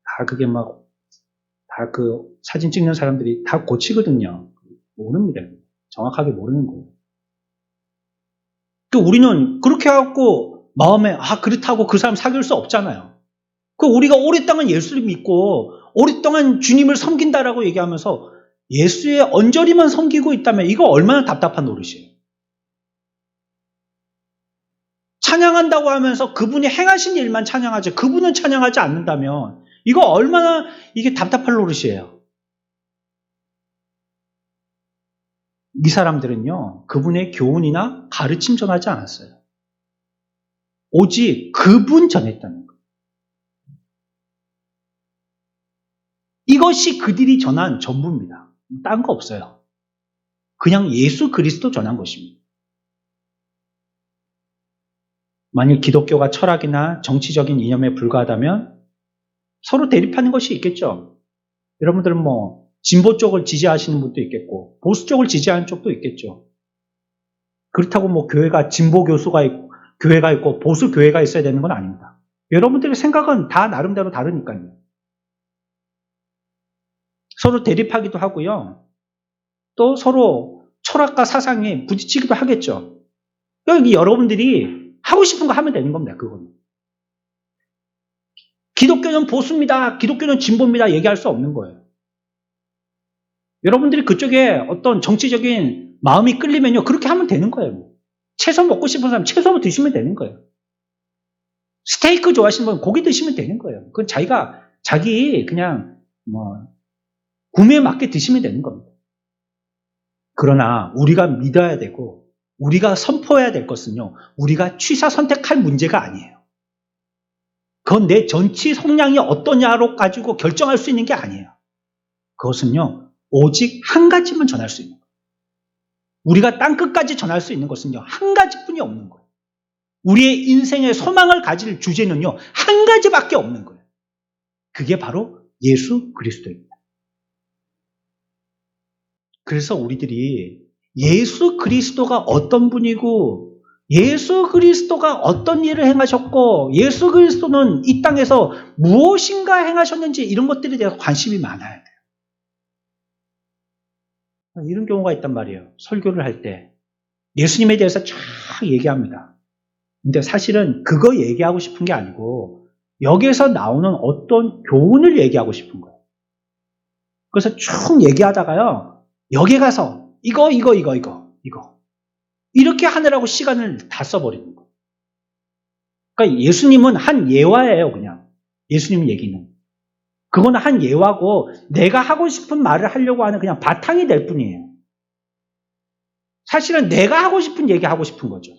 다 그게 다 그 사진 찍는 사람들이 다 고치거든요. 모릅니다. 정확하게 모르는 거예요. 우리는 그렇게 해갖고 마음에 그렇다고 그 사람 사귈 수 없잖아요. 우리가 오랫동안 예수를 믿고 오랫동안 주님을 섬긴다라고 얘기하면서 예수의 언저리만 섬기고 있다면 이거 얼마나 답답한 노릇이에요. 찬양한다고 하면서 그분이 행하신 일만 찬양하지 그분은 찬양하지 않는다면 이거 얼마나 이게 답답할 노릇이에요. 이 사람들은요, 그분의 교훈이나 가르침 전하지 않았어요. 오직 그분 전했다는 거예요. 이것이 그들이 전한 전부입니다. 딴 거 없어요. 그냥 예수 그리스도 전한 것입니다. 만일 기독교가 철학이나 정치적인 이념에 불과하다면 서로 대립하는 것이 있겠죠. 여러분들은 진보 쪽을 지지하시는 분도 있겠고 보수 쪽을 지지하는 쪽도 있겠죠. 그렇다고 뭐 교회가 진보 교회가 있고 보수 교회가 있어야 되는 건 아닙니다. 여러분들의 생각은 다 나름대로 다르니까요. 서로 대립하기도 하고요. 또 서로 철학과 사상에 부딪히기도 하겠죠. 여기 여러분들이 하고 싶은 거 하면 되는 겁니다. 그거는. 기독교는 보수입니다. 기독교는 진보입니다. 얘기할 수 없는 거예요. 여러분들이 그쪽에 어떤 정치적인 마음이 끌리면요. 그렇게 하면 되는 거예요. 채소 먹고 싶은 사람 채소 드시면 되는 거예요. 스테이크 좋아하시는 분 고기 드시면 되는 거예요. 그건 자기 그냥 구매에 맞게 드시면 되는 겁니다. 그러나 우리가 믿어야 되고 우리가 선포해야 될 것은요. 우리가 취사 선택할 문제가 아니에요. 그건 내 정치 성향이 어떠냐로 가지고 결정할 수 있는 게 아니에요. 그것은요. 오직 한 가지만 전할 수 있는 거예요. 우리가 땅끝까지 전할 수 있는 것은요. 한 가지뿐이 없는 거예요. 우리의 인생의 소망을 가질 주제는요. 한 가지밖에 없는 거예요. 그게 바로 예수 그리스도입니다. 그래서 우리들이 예수 그리스도가 어떤 분이고 예수 그리스도가 어떤 일을 행하셨고 예수 그리스도는 이 땅에서 무엇인가 행하셨는지 이런 것들에 대해서 관심이 많아야 돼요. 이런 경우가 있단 말이에요. 설교를 할 때 예수님에 대해서 쫙 얘기합니다. 근데 사실은 그거 얘기하고 싶은 게 아니고 여기에서 나오는 어떤 교훈을 얘기하고 싶은 거예요. 그래서 쭉 얘기하다가요. 여기 가서 이거 이렇게 하느라고 시간을 다 써버리는 거예요. 그러니까 예수님은 한 예화예요. 그냥 예수님 얘기는. 그거는 한 예화고 내가 하고 싶은 말을 하려고 하는 그냥 바탕이 될 뿐이에요. 사실은 내가 하고 싶은 얘기 하고 싶은 거죠.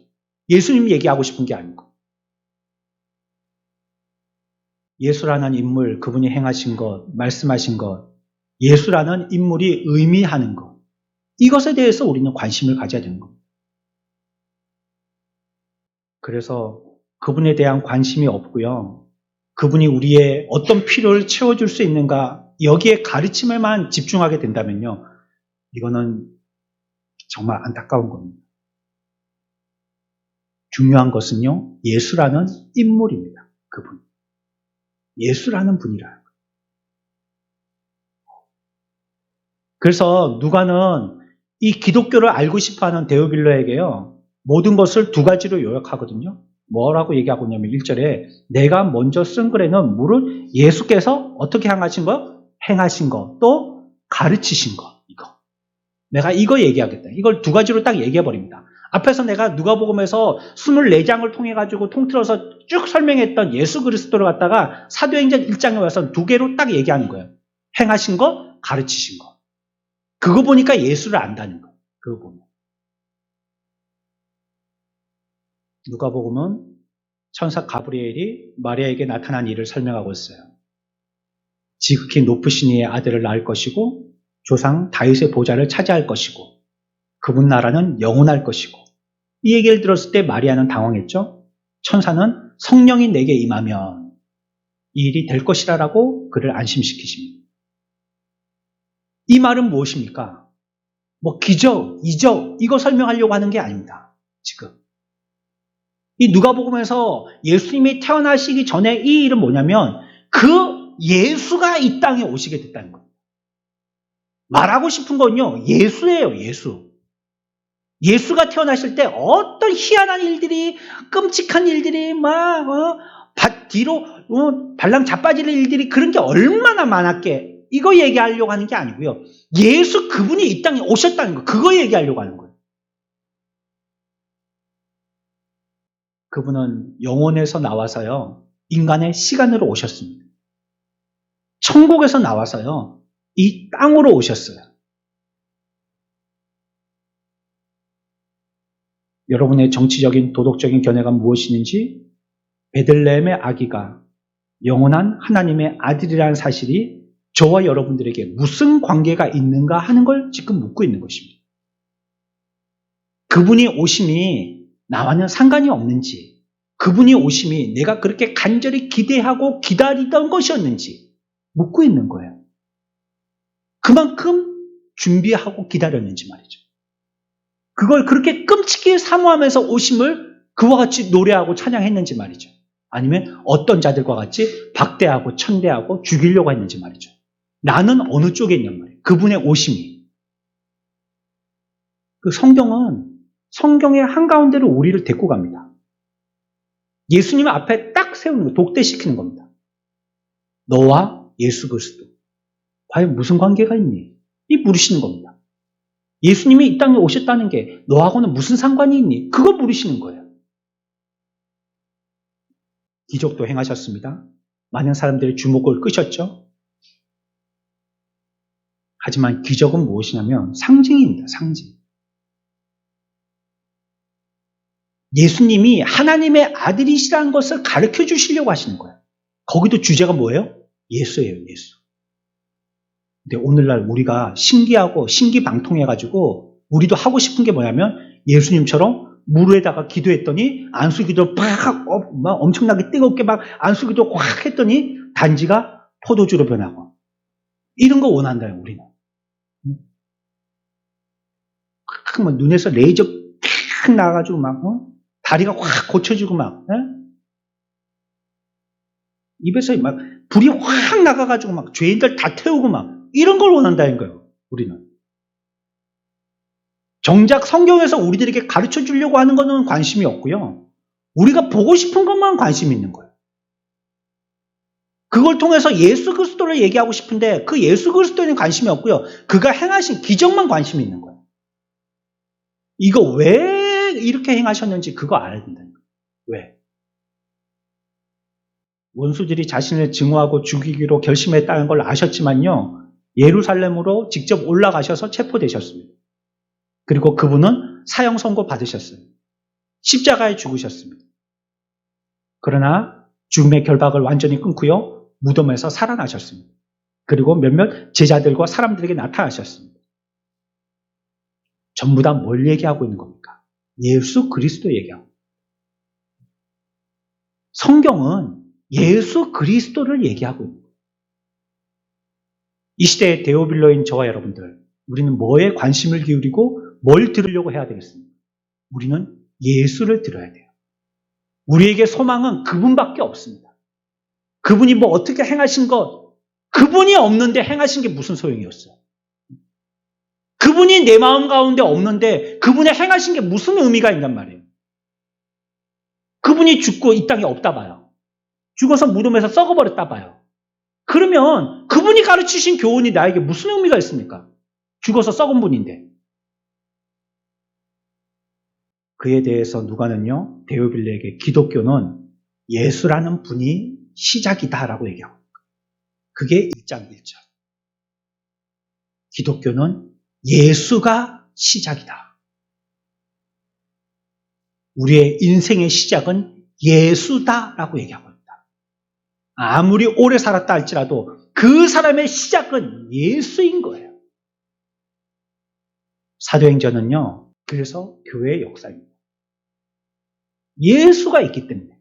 예수님 얘기하고 싶은 게 아니고. 예수라는 인물, 그분이 행하신 것, 말씀하신 것, 예수라는 인물이 의미하는 것, 이것에 대해서 우리는 관심을 가져야 되는 겁니다. 그래서 그분에 대한 관심이 없고요. 그분이 우리의 어떤 필요를 채워줄 수 있는가, 여기에 가르침에만 집중하게 된다면요. 이거는 정말 안타까운 겁니다. 중요한 것은요. 예수라는 인물입니다. 그분. 예수라는 분이라는 거예요. 그래서 누가는 이 기독교를 알고 싶어하는 데오빌로에게요. 모든 것을 두 가지로 요약하거든요. 뭐라고 얘기하고 있냐면 1절에 내가 먼저 쓴 글에는 물을 예수께서 어떻게 행하신 거? 행하신 거. 또 가르치신 거. 이거. 내가 이거 얘기하겠다. 이걸 두 가지로 딱 얘기해버립니다. 앞에서 내가 누가복음에서 24장을 통해 가지고 통틀어서 쭉 설명했던 예수 그리스도를 갖다가 사도행전 1장에 와서 두 개로 딱 얘기하는 거예요. 행하신 거, 가르치신 거. 그거 보니까 예수를 안다는 거예요. 그거 보면. 누가복음은 천사 가브리엘이 마리아에게 나타난 일을 설명하고 있어요. 지극히 높으신 이의 아들을 낳을 것이고 조상 다윗의 보좌를 차지할 것이고 그분 나라는 영원할 것이고 이 얘기를 들었을 때 마리아는 당황했죠. 천사는 성령이 내게 임하면 이 일이 될 것이라고 그를 안심시키십니다. 이 말은 무엇입니까? 뭐 기적, 이적 이거 설명하려고 하는 게 아닙니다. 지금 이 누가복음에서 예수님이 태어나시기 전에 이 일은 뭐냐면 그 예수가 이 땅에 오시게 됐다는 거예요. 말하고 싶은 건요. 예수예요. 예수. 예수가 태어나실 때 어떤 희한한 일들이 끔찍한 일들이 뒤로 발랑 자빠지는 일들이 그런 게 얼마나 많았게 이거 얘기하려고 하는 게 아니고요. 예수 그분이 이 땅에 오셨다는 거 그거 얘기하려고 하는 거예요. 그분은 영혼에서 나와서요. 인간의 시간으로 오셨습니다. 천국에서 나와서요. 이 땅으로 오셨어요. 여러분의 정치적인 도덕적인 견해가 무엇이든지 베들레헴의 아기가 영원한 하나님의 아들이라는 사실이 저와 여러분들에게 무슨 관계가 있는가 하는 걸 지금 묻고 있는 것입니다. 그분이 오심이 나와는 상관이 없는지 그분이 오심이 내가 그렇게 간절히 기대하고 기다리던 것이었는지 묻고 있는 거예요. 그만큼 준비하고 기다렸는지 말이죠. 그걸 그렇게 끔찍히 사모하면서 오심을 그와 같이 노래하고 찬양했는지 말이죠. 아니면 어떤 자들과 같이 박대하고 천대하고 죽이려고 했는지 말이죠. 나는 어느 쪽에 있냔 말이에요. 그분의 오심이. 그 성경은 성경의 한가운데로 우리를 데리고 갑니다. 예수님 앞에 딱 세우는 거, 독대시키는 겁니다. 너와 예수 그리스도 과연 무슨 관계가 있니? 이 물으시는 겁니다. 예수님이 이 땅에 오셨다는 게 너하고는 무슨 상관이 있니? 그거 물으시는 거예요. 기적도 행하셨습니다. 많은 사람들의 주목을 끄셨죠. 하지만 기적은 무엇이냐면 상징입니다. 상징. 예수님이 하나님의 아들이시라는 것을 가르쳐 주시려고 하시는 거예요. 거기도 주제가 뭐예요? 예수예요. 예수. 근데 오늘날 우리가 신기하고 신기방통해가지고 우리도 하고 싶은 게 뭐냐면 예수님처럼 물에다가 기도했더니 안수기도 팍 엄청나게 뜨겁게 막 안수기도 확 했더니 단지가 포도주로 변하고 이런 거 원한다요. 우리는. 막 눈에서 레이저 팍 나가지고 막 다리가 확 고쳐지고 막 입에서 막 불이 확 나가가지고 막 죄인들 다 태우고 막 이런 걸 원한다는 거예요. 우리는. 정작 성경에서 우리들에게 가르쳐 주려고 하는 것은 관심이 없고요. 우리가 보고 싶은 것만 관심이 있는 거예요. 그걸 통해서 예수 그리스도를 얘기하고 싶은데 그 예수 그리스도에는 관심이 없고요. 그가 행하신 기적만 관심이 있는 거예요. 이거 왜 이렇게 행하셨는지 그거 알아야 된다는 거예요. 왜? 원수들이 자신을 증오하고 죽이기로 결심했다는 걸 아셨지만요. 예루살렘으로 직접 올라가셔서 체포되셨습니다. 그리고 그분은 사형 선고 받으셨어요. 십자가에 죽으셨습니다. 그러나 죽음의 결박을 완전히 끊고요. 무덤에서 살아나셨습니다. 그리고 몇몇 제자들과 사람들에게 나타나셨습니다. 전부 다 뭘 얘기하고 있는 겁니까? 예수 그리스도 얘기하고. 성경은 예수 그리스도를 얘기하고 있는 거예요. 이 시대의 데오빌로인 저와 여러분들, 우리는 뭐에 관심을 기울이고 뭘 들으려고 해야 되겠습니까? 우리는 예수를 들어야 돼요. 우리에게 소망은 그분밖에 없습니다. 그분이 뭐 어떻게 행하신 것, 그분이 없는데 행하신 게 무슨 소용이었어요? 그분이 내 마음 가운데 없는데 그분이 행하신 게 무슨 의미가 있단 말이에요? 그분이 죽고 이 땅에 없다 봐요. 죽어서 무덤에서 썩어버렸다 봐요. 그러면 그분이 가르치신 교훈이 나에게 무슨 의미가 있습니까? 죽어서 썩은 분인데. 그에 대해서 누가는요, 데오빌레에게 기독교는 예수라는 분이 시작이다라고 얘기하고 있어요. 그게 1장 1절. 기독교는 예수가 시작이다. 우리의 인생의 시작은 예수다라고 얘기하고 있다. 아무리 오래 살았다 할지라도 그 사람의 시작은 예수인 거예요. 사도행전은요, 그래서 교회의 역사입니다. 예수가 있기 때문에.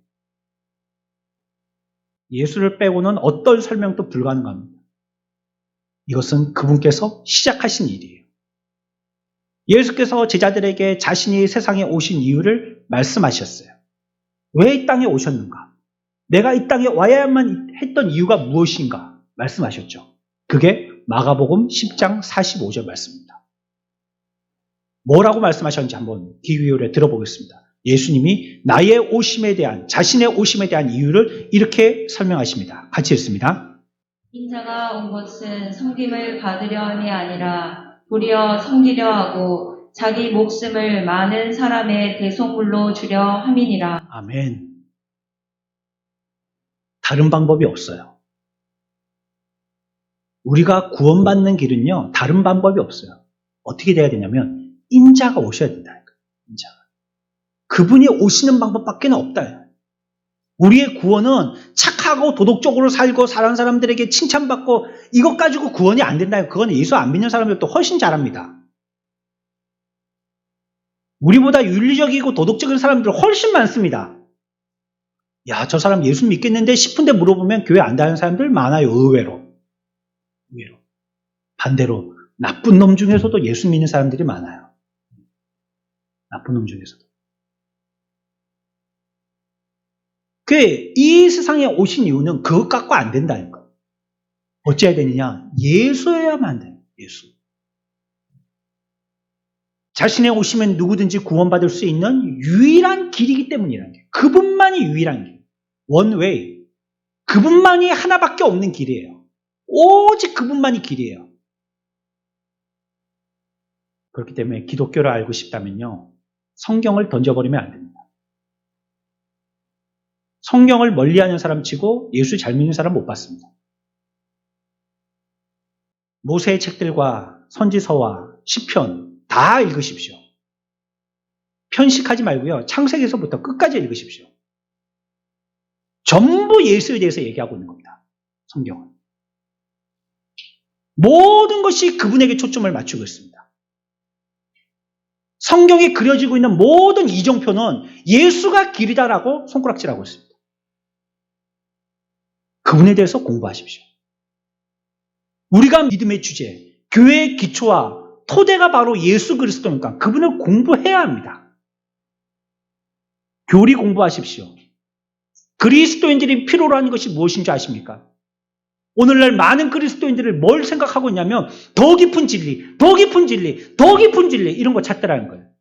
예수를 빼고는 어떤 설명도 불가능합니다. 이것은 그분께서 시작하신 일이에요. 예수께서 제자들에게 자신이 세상에 오신 이유를 말씀하셨어요. 왜 이 땅에 오셨는가? 내가 이 땅에 와야만 했던 이유가 무엇인가? 말씀하셨죠. 그게 마가복음 10장 45절 말씀입니다. 뭐라고 말씀하셨는지 한번 귀 기울여 들어보겠습니다. 예수님이 나의 오심에 대한, 자신의 오심에 대한 이유를 이렇게 설명하십니다. 같이 읽습니다. 인자가 온 것은 섬김을 받으려 함이 아니라 도리어 섬기려 하고 자기 목숨을 많은 사람의 대속물로 주려 함이니라. 아멘. 다른 방법이 없어요. 우리가 구원받는 길은요, 다른 방법이 없어요. 어떻게 돼야 되냐면 인자가 오셔야 된다. 인자가. 그분이 오시는 방법밖에 없다. 우리의 구원은 착하고 도덕적으로 살고 사는 사람들에게 칭찬받고 이것 가지고 구원이 안 된다. 그건 예수 안 믿는 사람들도 훨씬 잘합니다. 우리보다 윤리적이고 도덕적인 사람들 훨씬 많습니다. 야, 저 사람 예수 믿겠는데 싶은데 물어보면 교회 안 다니는 사람들 많아요. 의외로. 반대로 나쁜 놈 중에서도 예수 믿는 사람들이 많아요. 나쁜 놈 중에서도. 이 세상에 오신 이유는 그것 갖고 안 된다는 거예요. 어찌해야 되느냐? 예수여야만 돼요. 예수. 자신의 오시면 누구든지 구원받을 수 있는 유일한 길이기 때문이라는 게. 그분만이 유일한 길. One way. 그분만이 하나밖에 없는 길이에요. 오직 그분만이 길이에요. 그렇기 때문에 기독교를 알고 싶다면요. 성경을 던져버리면 안 됩니다. 성경을 멀리하는 사람 치고 예수 잘 믿는 사람 못 봤습니다. 모세의 책들과 선지서와 시편 다 읽으십시오. 편식하지 말고요. 창세기에서부터 끝까지 읽으십시오. 전부 예수에 대해서 얘기하고 있는 겁니다. 성경은. 모든 것이 그분에게 초점을 맞추고 있습니다. 성경에 그려지고 있는 모든 이정표는 예수가 길이다라고 손가락질하고 있습니다. 그분에 대해서 공부하십시오. 우리가 믿음의 주제, 교회의 기초와 토대가 바로 예수 그리스도니까 그분을 공부해야 합니다. 교리 공부하십시오. 그리스도인들이 필요로 하는 것이 무엇인지 아십니까? 오늘날 많은 그리스도인들을 뭘 생각하고 있냐면 더 깊은 진리, 더 깊은 진리, 더 깊은 진리 이런 거 찾더라는 거예요.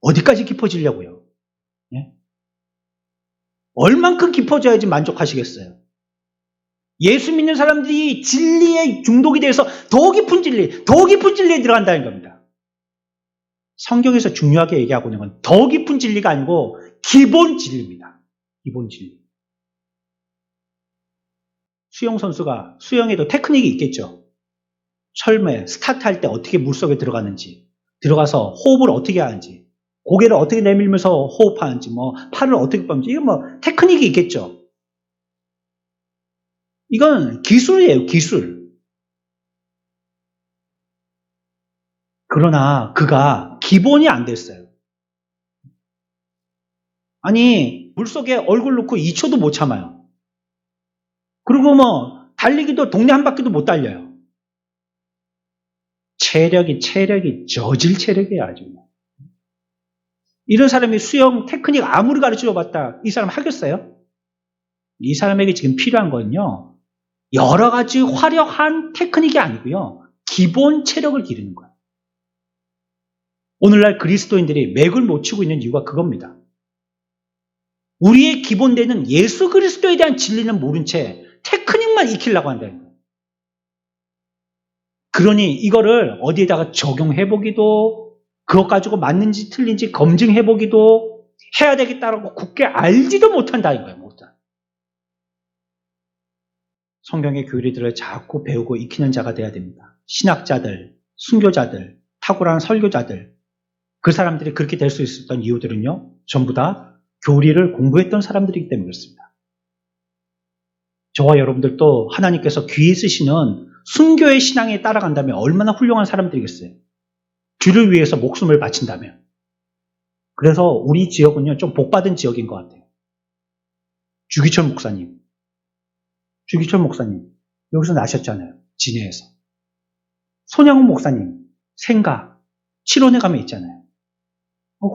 어디까지 깊어지려고요? 예? 얼만큼 깊어져야지 만족하시겠어요? 예수 믿는 사람들이 진리에 중독이 돼서 더 깊은 진리, 더 깊은 진리에 들어간다는 겁니다. 성경에서 중요하게 얘기하고 있는 건 더 깊은 진리가 아니고 기본 진리입니다. 기본 진리. 수영 선수가 수영에도 테크닉이 있겠죠. 처음에 스타트할 때 어떻게 물속에 들어가는지, 들어가서 호흡을 어떻게 하는지, 고개를 어떻게 내밀면서 호흡하는지, 팔을 어떻게 뻗는지, 이건 테크닉이 있겠죠. 이건 기술이에요, 기술. 그러나 그가 기본이 안 됐어요. 아니, 물속에 얼굴 넣고 2초도 못 참아요. 그리고 달리기도 동네 한 바퀴도 못 달려요. 체력이 저질 체력이에요, 아주. 이런 사람이 수영 테크닉 아무리 가르쳐 봤다, 이 사람 하겠어요? 이 사람에게 지금 필요한 건요, 여러 가지 화려한 테크닉이 아니고요, 기본 체력을 기르는 거예요. 오늘날 그리스도인들이 맥을 못 치고 있는 이유가 그겁니다. 우리의 기본되는 예수 그리스도에 대한 진리는 모른 채 테크닉만 익히려고 한다는 거예요. 그러니 이거를 어디에다가 적용해보기도, 그것 가지고 맞는지 틀린지 검증해보기도, 해야 되겠다라고 굳게 알지도 못한다는 거예요. 못한. 성경의 교리들을 자꾸 배우고 익히는 자가 돼야 됩니다. 신학자들, 순교자들, 탁월한 설교자들, 그 사람들이 그렇게 될 수 있었던 이유들은요, 전부 다 교리를 공부했던 사람들이기 때문에 그렇습니다. 저와 여러분들도 하나님께서 귀에 쓰시는 순교의 신앙에 따라간다면 얼마나 훌륭한 사람들이겠어요. 주를 위해서 목숨을 바친다면. 그래서 우리 지역은요, 좀 복받은 지역인 것 같아요. 주기철 목사님, 여기서 나셨잖아요. 진해에서. 손양훈 목사님, 생가, 칠원에 가면 있잖아요.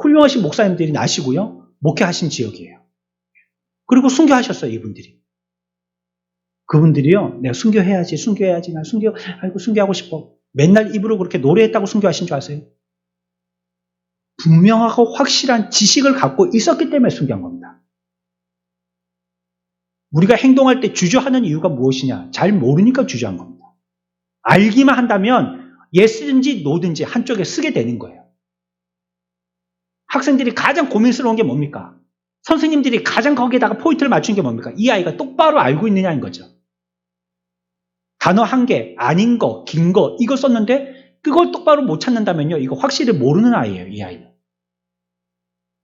훌륭하신 목사님들이 나시고요, 목회하신 지역이에요. 그리고 순교하셨어요, 이분들이. 그분들이요, 내가 순교해야지, 나 순교하고 싶어. 맨날 입으로 그렇게 노래했다고 순교하신 줄 아세요? 분명하고 확실한 지식을 갖고 있었기 때문에 순교한 겁니다. 우리가 행동할 때 주저하는 이유가 무엇이냐? 잘 모르니까 주저한 겁니다. 알기만 한다면 예스든지 노든지 한쪽에 쓰게 되는 거예요. 학생들이 가장 고민스러운 게 뭡니까? 선생님들이 가장 거기에다가 포인트를 맞춘 게 뭡니까? 이 아이가 똑바로 알고 있느냐인 거죠. 단어 한 개, 아닌 거, 긴 거, 이거 썼는데 그걸 똑바로 못 찾는다면요, 이거 확실히 모르는 아이예요, 이 아이는.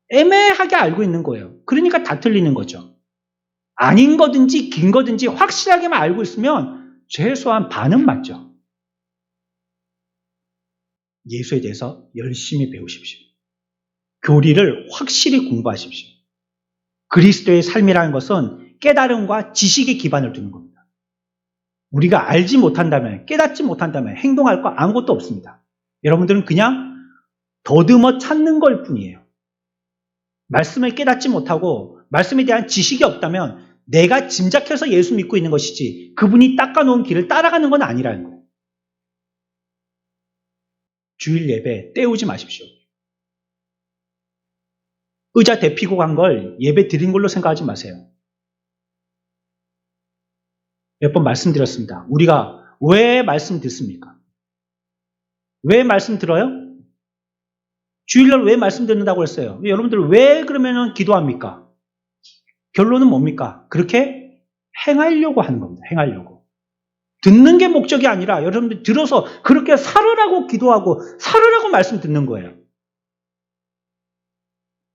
애매하게 알고 있는 거예요. 그러니까 다 틀리는 거죠. 아닌 거든지 긴 거든지 확실하게만 알고 있으면 최소한 반은 맞죠. 예수에 대해서 열심히 배우십시오. 교리를 확실히 공부하십시오. 그리스도의 삶이라는 것은 깨달음과 지식에 기반을 두는 겁니다. 우리가 알지 못한다면, 깨닫지 못한다면 행동할 거 아무것도 없습니다. 여러분들은 그냥 더듬어 찾는 걸 뿐이에요. 말씀을 깨닫지 못하고 말씀에 대한 지식이 없다면 내가 짐작해서 예수 믿고 있는 것이지 그분이 닦아놓은 길을 따라가는 건 아니라는 거예요. 주일 예배 때우지 마십시오. 의자 대피고 간 걸 예배 드린 걸로 생각하지 마세요. 몇 번 말씀드렸습니다. 우리가 왜 말씀 듣습니까? 왜 말씀 들어요? 주일날 왜 말씀 듣는다고 했어요? 여러분들 왜 그러면 기도합니까? 결론은 뭡니까? 그렇게 행하려고 하는 겁니다. 행하려고. 듣는 게 목적이 아니라 여러분들 들어서 그렇게 살으라고 기도하고 살으라고 말씀 듣는 거예요.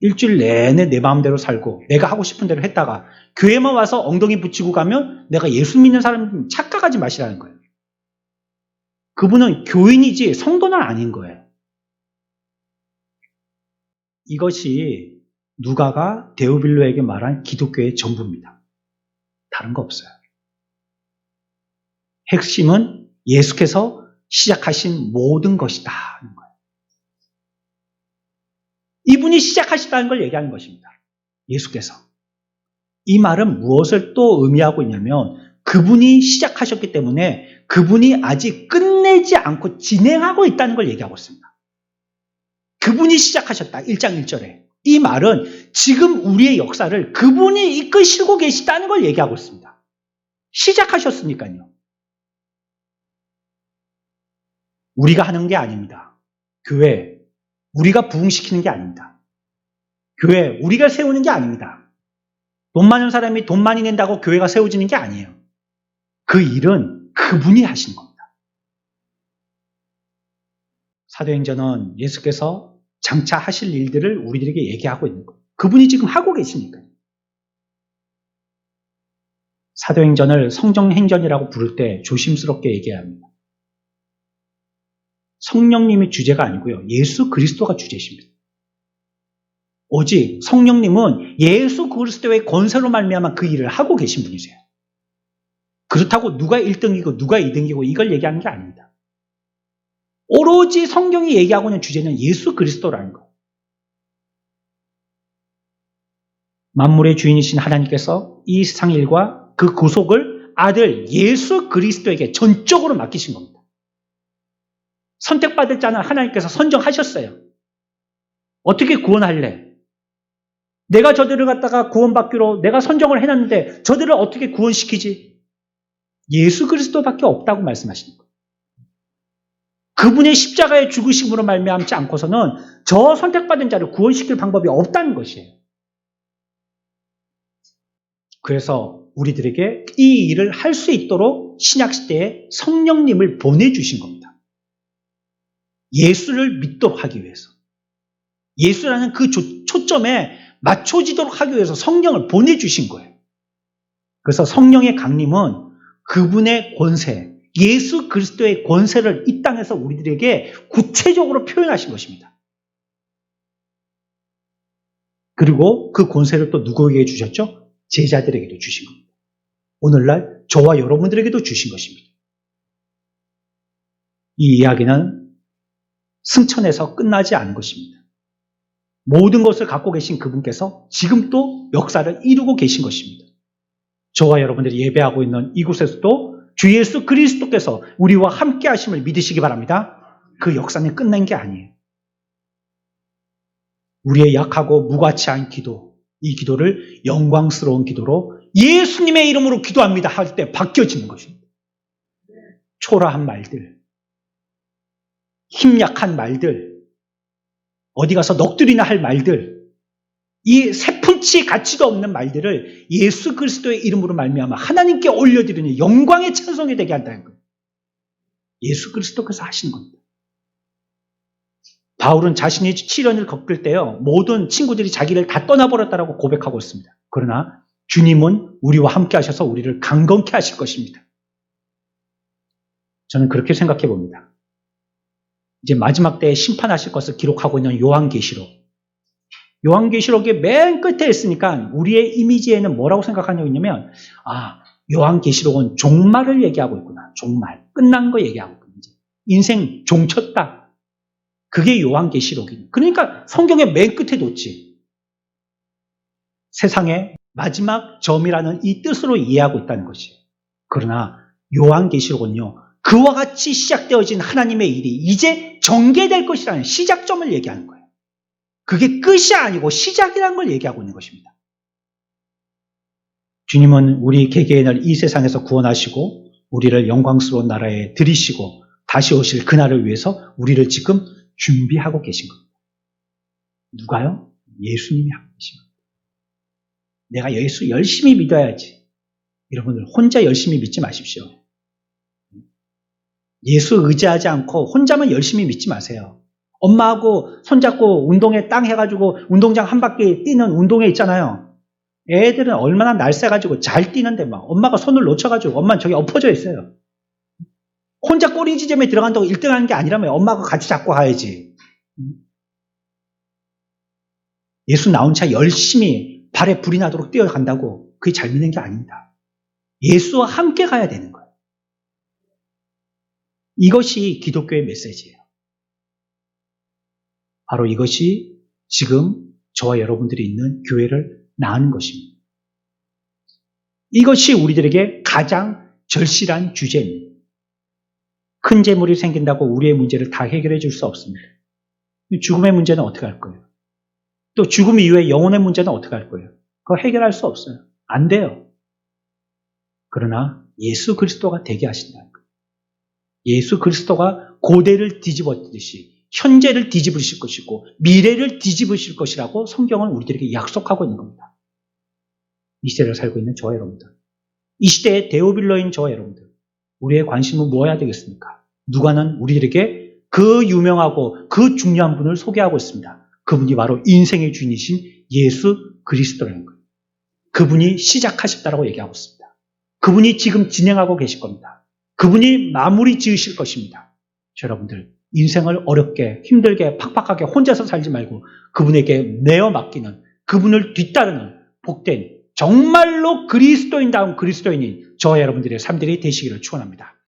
일주일 내내 내 마음대로 살고 내가 하고 싶은 대로 했다가 교회만 와서 엉덩이 붙이고 가면 내가 예수 믿는 사람 착각하지 마시라는 거예요. 그분은 교인이지 성도는 아닌 거예요. 이것이 누가가 데오빌로에게 말한 기독교의 전부입니다. 다른 거 없어요. 핵심은 예수께서 시작하신 모든 것이다 하는 거예요. 이분이 시작하셨다는 걸 얘기하는 것입니다. 예수께서. 이 말은 무엇을 또 의미하고 있냐면 그분이 시작하셨기 때문에 그분이 아직 끝내지 않고 진행하고 있다는 걸 얘기하고 있습니다. 그분이 시작하셨다. 1장 1절에. 이 말은 지금 우리의 역사를 그분이 이끄시고 계시다는 걸 얘기하고 있습니다. 시작하셨으니까요. 우리가 하는 게 아닙니다. 교회, 우리가 부흥시키는 게 아닙니다. 교회, 우리가 세우는 게 아닙니다. 돈 많은 사람이 돈 많이 낸다고 교회가 세워지는 게 아니에요. 그 일은 그분이 하시는 겁니다. 사도행전은 예수께서 장차 하실 일들을 우리들에게 얘기하고 있는 거예요. 그분이 지금 하고 계시니까요. 사도행전을 성정행전이라고 부를 때 조심스럽게 얘기해야 합니다. 성령님이 주제가 아니고요. 예수 그리스도가 주제십니다. 오직 성령님은 예수 그리스도의 권세로 말미암아 그 일을 하고 계신 분이세요. 그렇다고 누가 1등이고 누가 2등이고 이걸 얘기하는 게 아닙니다. 오로지 성경이 얘기하고 있는 주제는 예수 그리스도라는 거. 만물의 주인이신 하나님께서 이 세상 일과 그 구속을 아들 예수 그리스도에게 전적으로 맡기신 겁니다. 선택받을 자는 하나님께서 선정하셨어요. 어떻게 구원할래? 내가 저들을 갖다가 구원받기로 내가 선정을 해놨는데 저들을 어떻게 구원시키지? 예수 그리스도밖에 없다고 말씀하시는 거예요. 그분의 십자가의 죽으심으로 말미암지 않고서는 저 선택받은 자를 구원시킬 방법이 없다는 것이에요. 그래서 우리들에게 이 일을 할 수 있도록 신약시대에 성령님을 보내주신 겁니다. 예수를 믿도록 하기 위해서. 예수라는 그 초점에 맞춰지도록 하기 위해서 성령을 보내주신 거예요. 그래서 성령의 강림은 그분의 권세, 예수 그리스도의 권세를 이 땅에서 우리들에게 구체적으로 표현하신 것입니다. 그리고 그 권세를 또 누구에게 주셨죠? 제자들에게도 주신 겁니다. 오늘날 저와 여러분들에게도 주신 것입니다. 이 이야기는 승천에서 끝나지 않은 것입니다. 모든 것을 갖고 계신 그분께서 지금 또 역사를 이루고 계신 것입니다. 저와 여러분들이 예배하고 있는 이곳에서도 주 예수 그리스도께서 우리와 함께 하심을 믿으시기 바랍니다. 그 역사는 끝난 게 아니에요. 우리의 약하고 무가치한 기도, 이 기도를 영광스러운 기도로 예수님의 이름으로 기도합니다 할 때 바뀌어지는 것입니다. 초라한 말들, 힘약한 말들, 어디 가서 넋두리나 할 말들, 이 세푼치 가치도 없는 말들을 예수 그리스도의 이름으로 말미암아 하나님께 올려드리는 영광의 찬송이 되게 한다는 거예요. 예수 그리스도께서 하시는 겁니다. 바울은 자신이 시련을 겪을 때요, 모든 친구들이 자기를 다 떠나버렸다라고 고백하고 있습니다. 그러나 주님은 우리와 함께 하셔서 우리를 강건케 하실 것입니다. 저는 그렇게 생각해 봅니다. 이제 마지막 때에 심판하실 것을 기록하고 있는 요한계시록. 요한계시록의 맨 끝에 있으니까 우리의 이미지에는 뭐라고 생각하냐면, 요한계시록은 종말을 얘기하고 있구나. 종말. 끝난 거 얘기하고 있구나. 이제. 인생 종쳤다. 그게 요한계시록이니. 그러니까 성경의 맨 끝에 뒀지. 세상의 마지막 점이라는 이 뜻으로 이해하고 있다는 것이에요. 그러나 요한계시록은요. 그와 같이 시작되어진 하나님의 일이 이제 전개될 것이라는 시작점을 얘기하는 거예요. 그게 끝이 아니고 시작이라는 걸 얘기하고 있는 것입니다. 주님은 우리 개개인을 이 세상에서 구원하시고 우리를 영광스러운 나라에 들이시고 다시 오실 그날을 위해서 우리를 지금 준비하고 계신 겁니다. 누가요? 예수님이 하고 계신 겁니다. 내가 예수 열심히 믿어야지. 여러분들 혼자 열심히 믿지 마십시오. 예수 의지하지 않고 혼자만 열심히 믿지 마세요. 엄마하고 손잡고 운동회 땅 해가지고 운동장 한 바퀴 뛰는 운동회 있잖아요. 애들은 얼마나 날쌔가지고 잘 뛰는데 막 엄마가 손을 놓쳐가지고 엄마는 저기 엎어져 있어요. 혼자 꼬리 지점에 들어간다고 1등 하는 게 아니라면 엄마가 같이 잡고 가야지. 예수 나온 차 열심히 발에 불이 나도록 뛰어간다고 그게 잘 믿는 게 아닙니다. 예수와 함께 가야 되는 거예요. 이것이 기독교의 메시지예요. 바로 이것이 지금 저와 여러분들이 있는 교회를 낳는 것입니다. 이것이 우리들에게 가장 절실한 주제입니다. 큰 재물이 생긴다고 우리의 문제를 다 해결해 줄 수 없습니다. 죽음의 문제는 어떻게 할 거예요? 또 죽음 이후에 영혼의 문제는 어떻게 할 거예요? 그거 해결할 수 없어요. 안 돼요. 그러나 예수 그리스도가 되게 하신다는 거예요. 예수 그리스도가 고대를 뒤집었듯이 현재를 뒤집으실 것이고 미래를 뒤집으실 것이라고 성경은 우리들에게 약속하고 있는 겁니다. 이 시대를 살고 있는 저와 여러분들, 이 시대의 데오빌러인 저와 여러분들, 우리의 관심은 무엇이어야 되겠습니까? 누가는 우리들에게 그 유명하고 그 중요한 분을 소개하고 있습니다. 그분이 바로 인생의 주인이신 예수 그리스도라는 거예요. 그분이 시작하셨다라고 얘기하고 있습니다. 그분이 지금 진행하고 계실 겁니다. 그분이 마무리 지으실 것입니다. 여러분들, 인생을 어렵게 힘들게 팍팍하게 혼자서 살지 말고 그분에게 내어 맡기는, 그분을 뒤따르는 복된 정말로 그리스도인다운 그리스도인인 저와 여러분들의 삶들이 되시기를 축원합니다.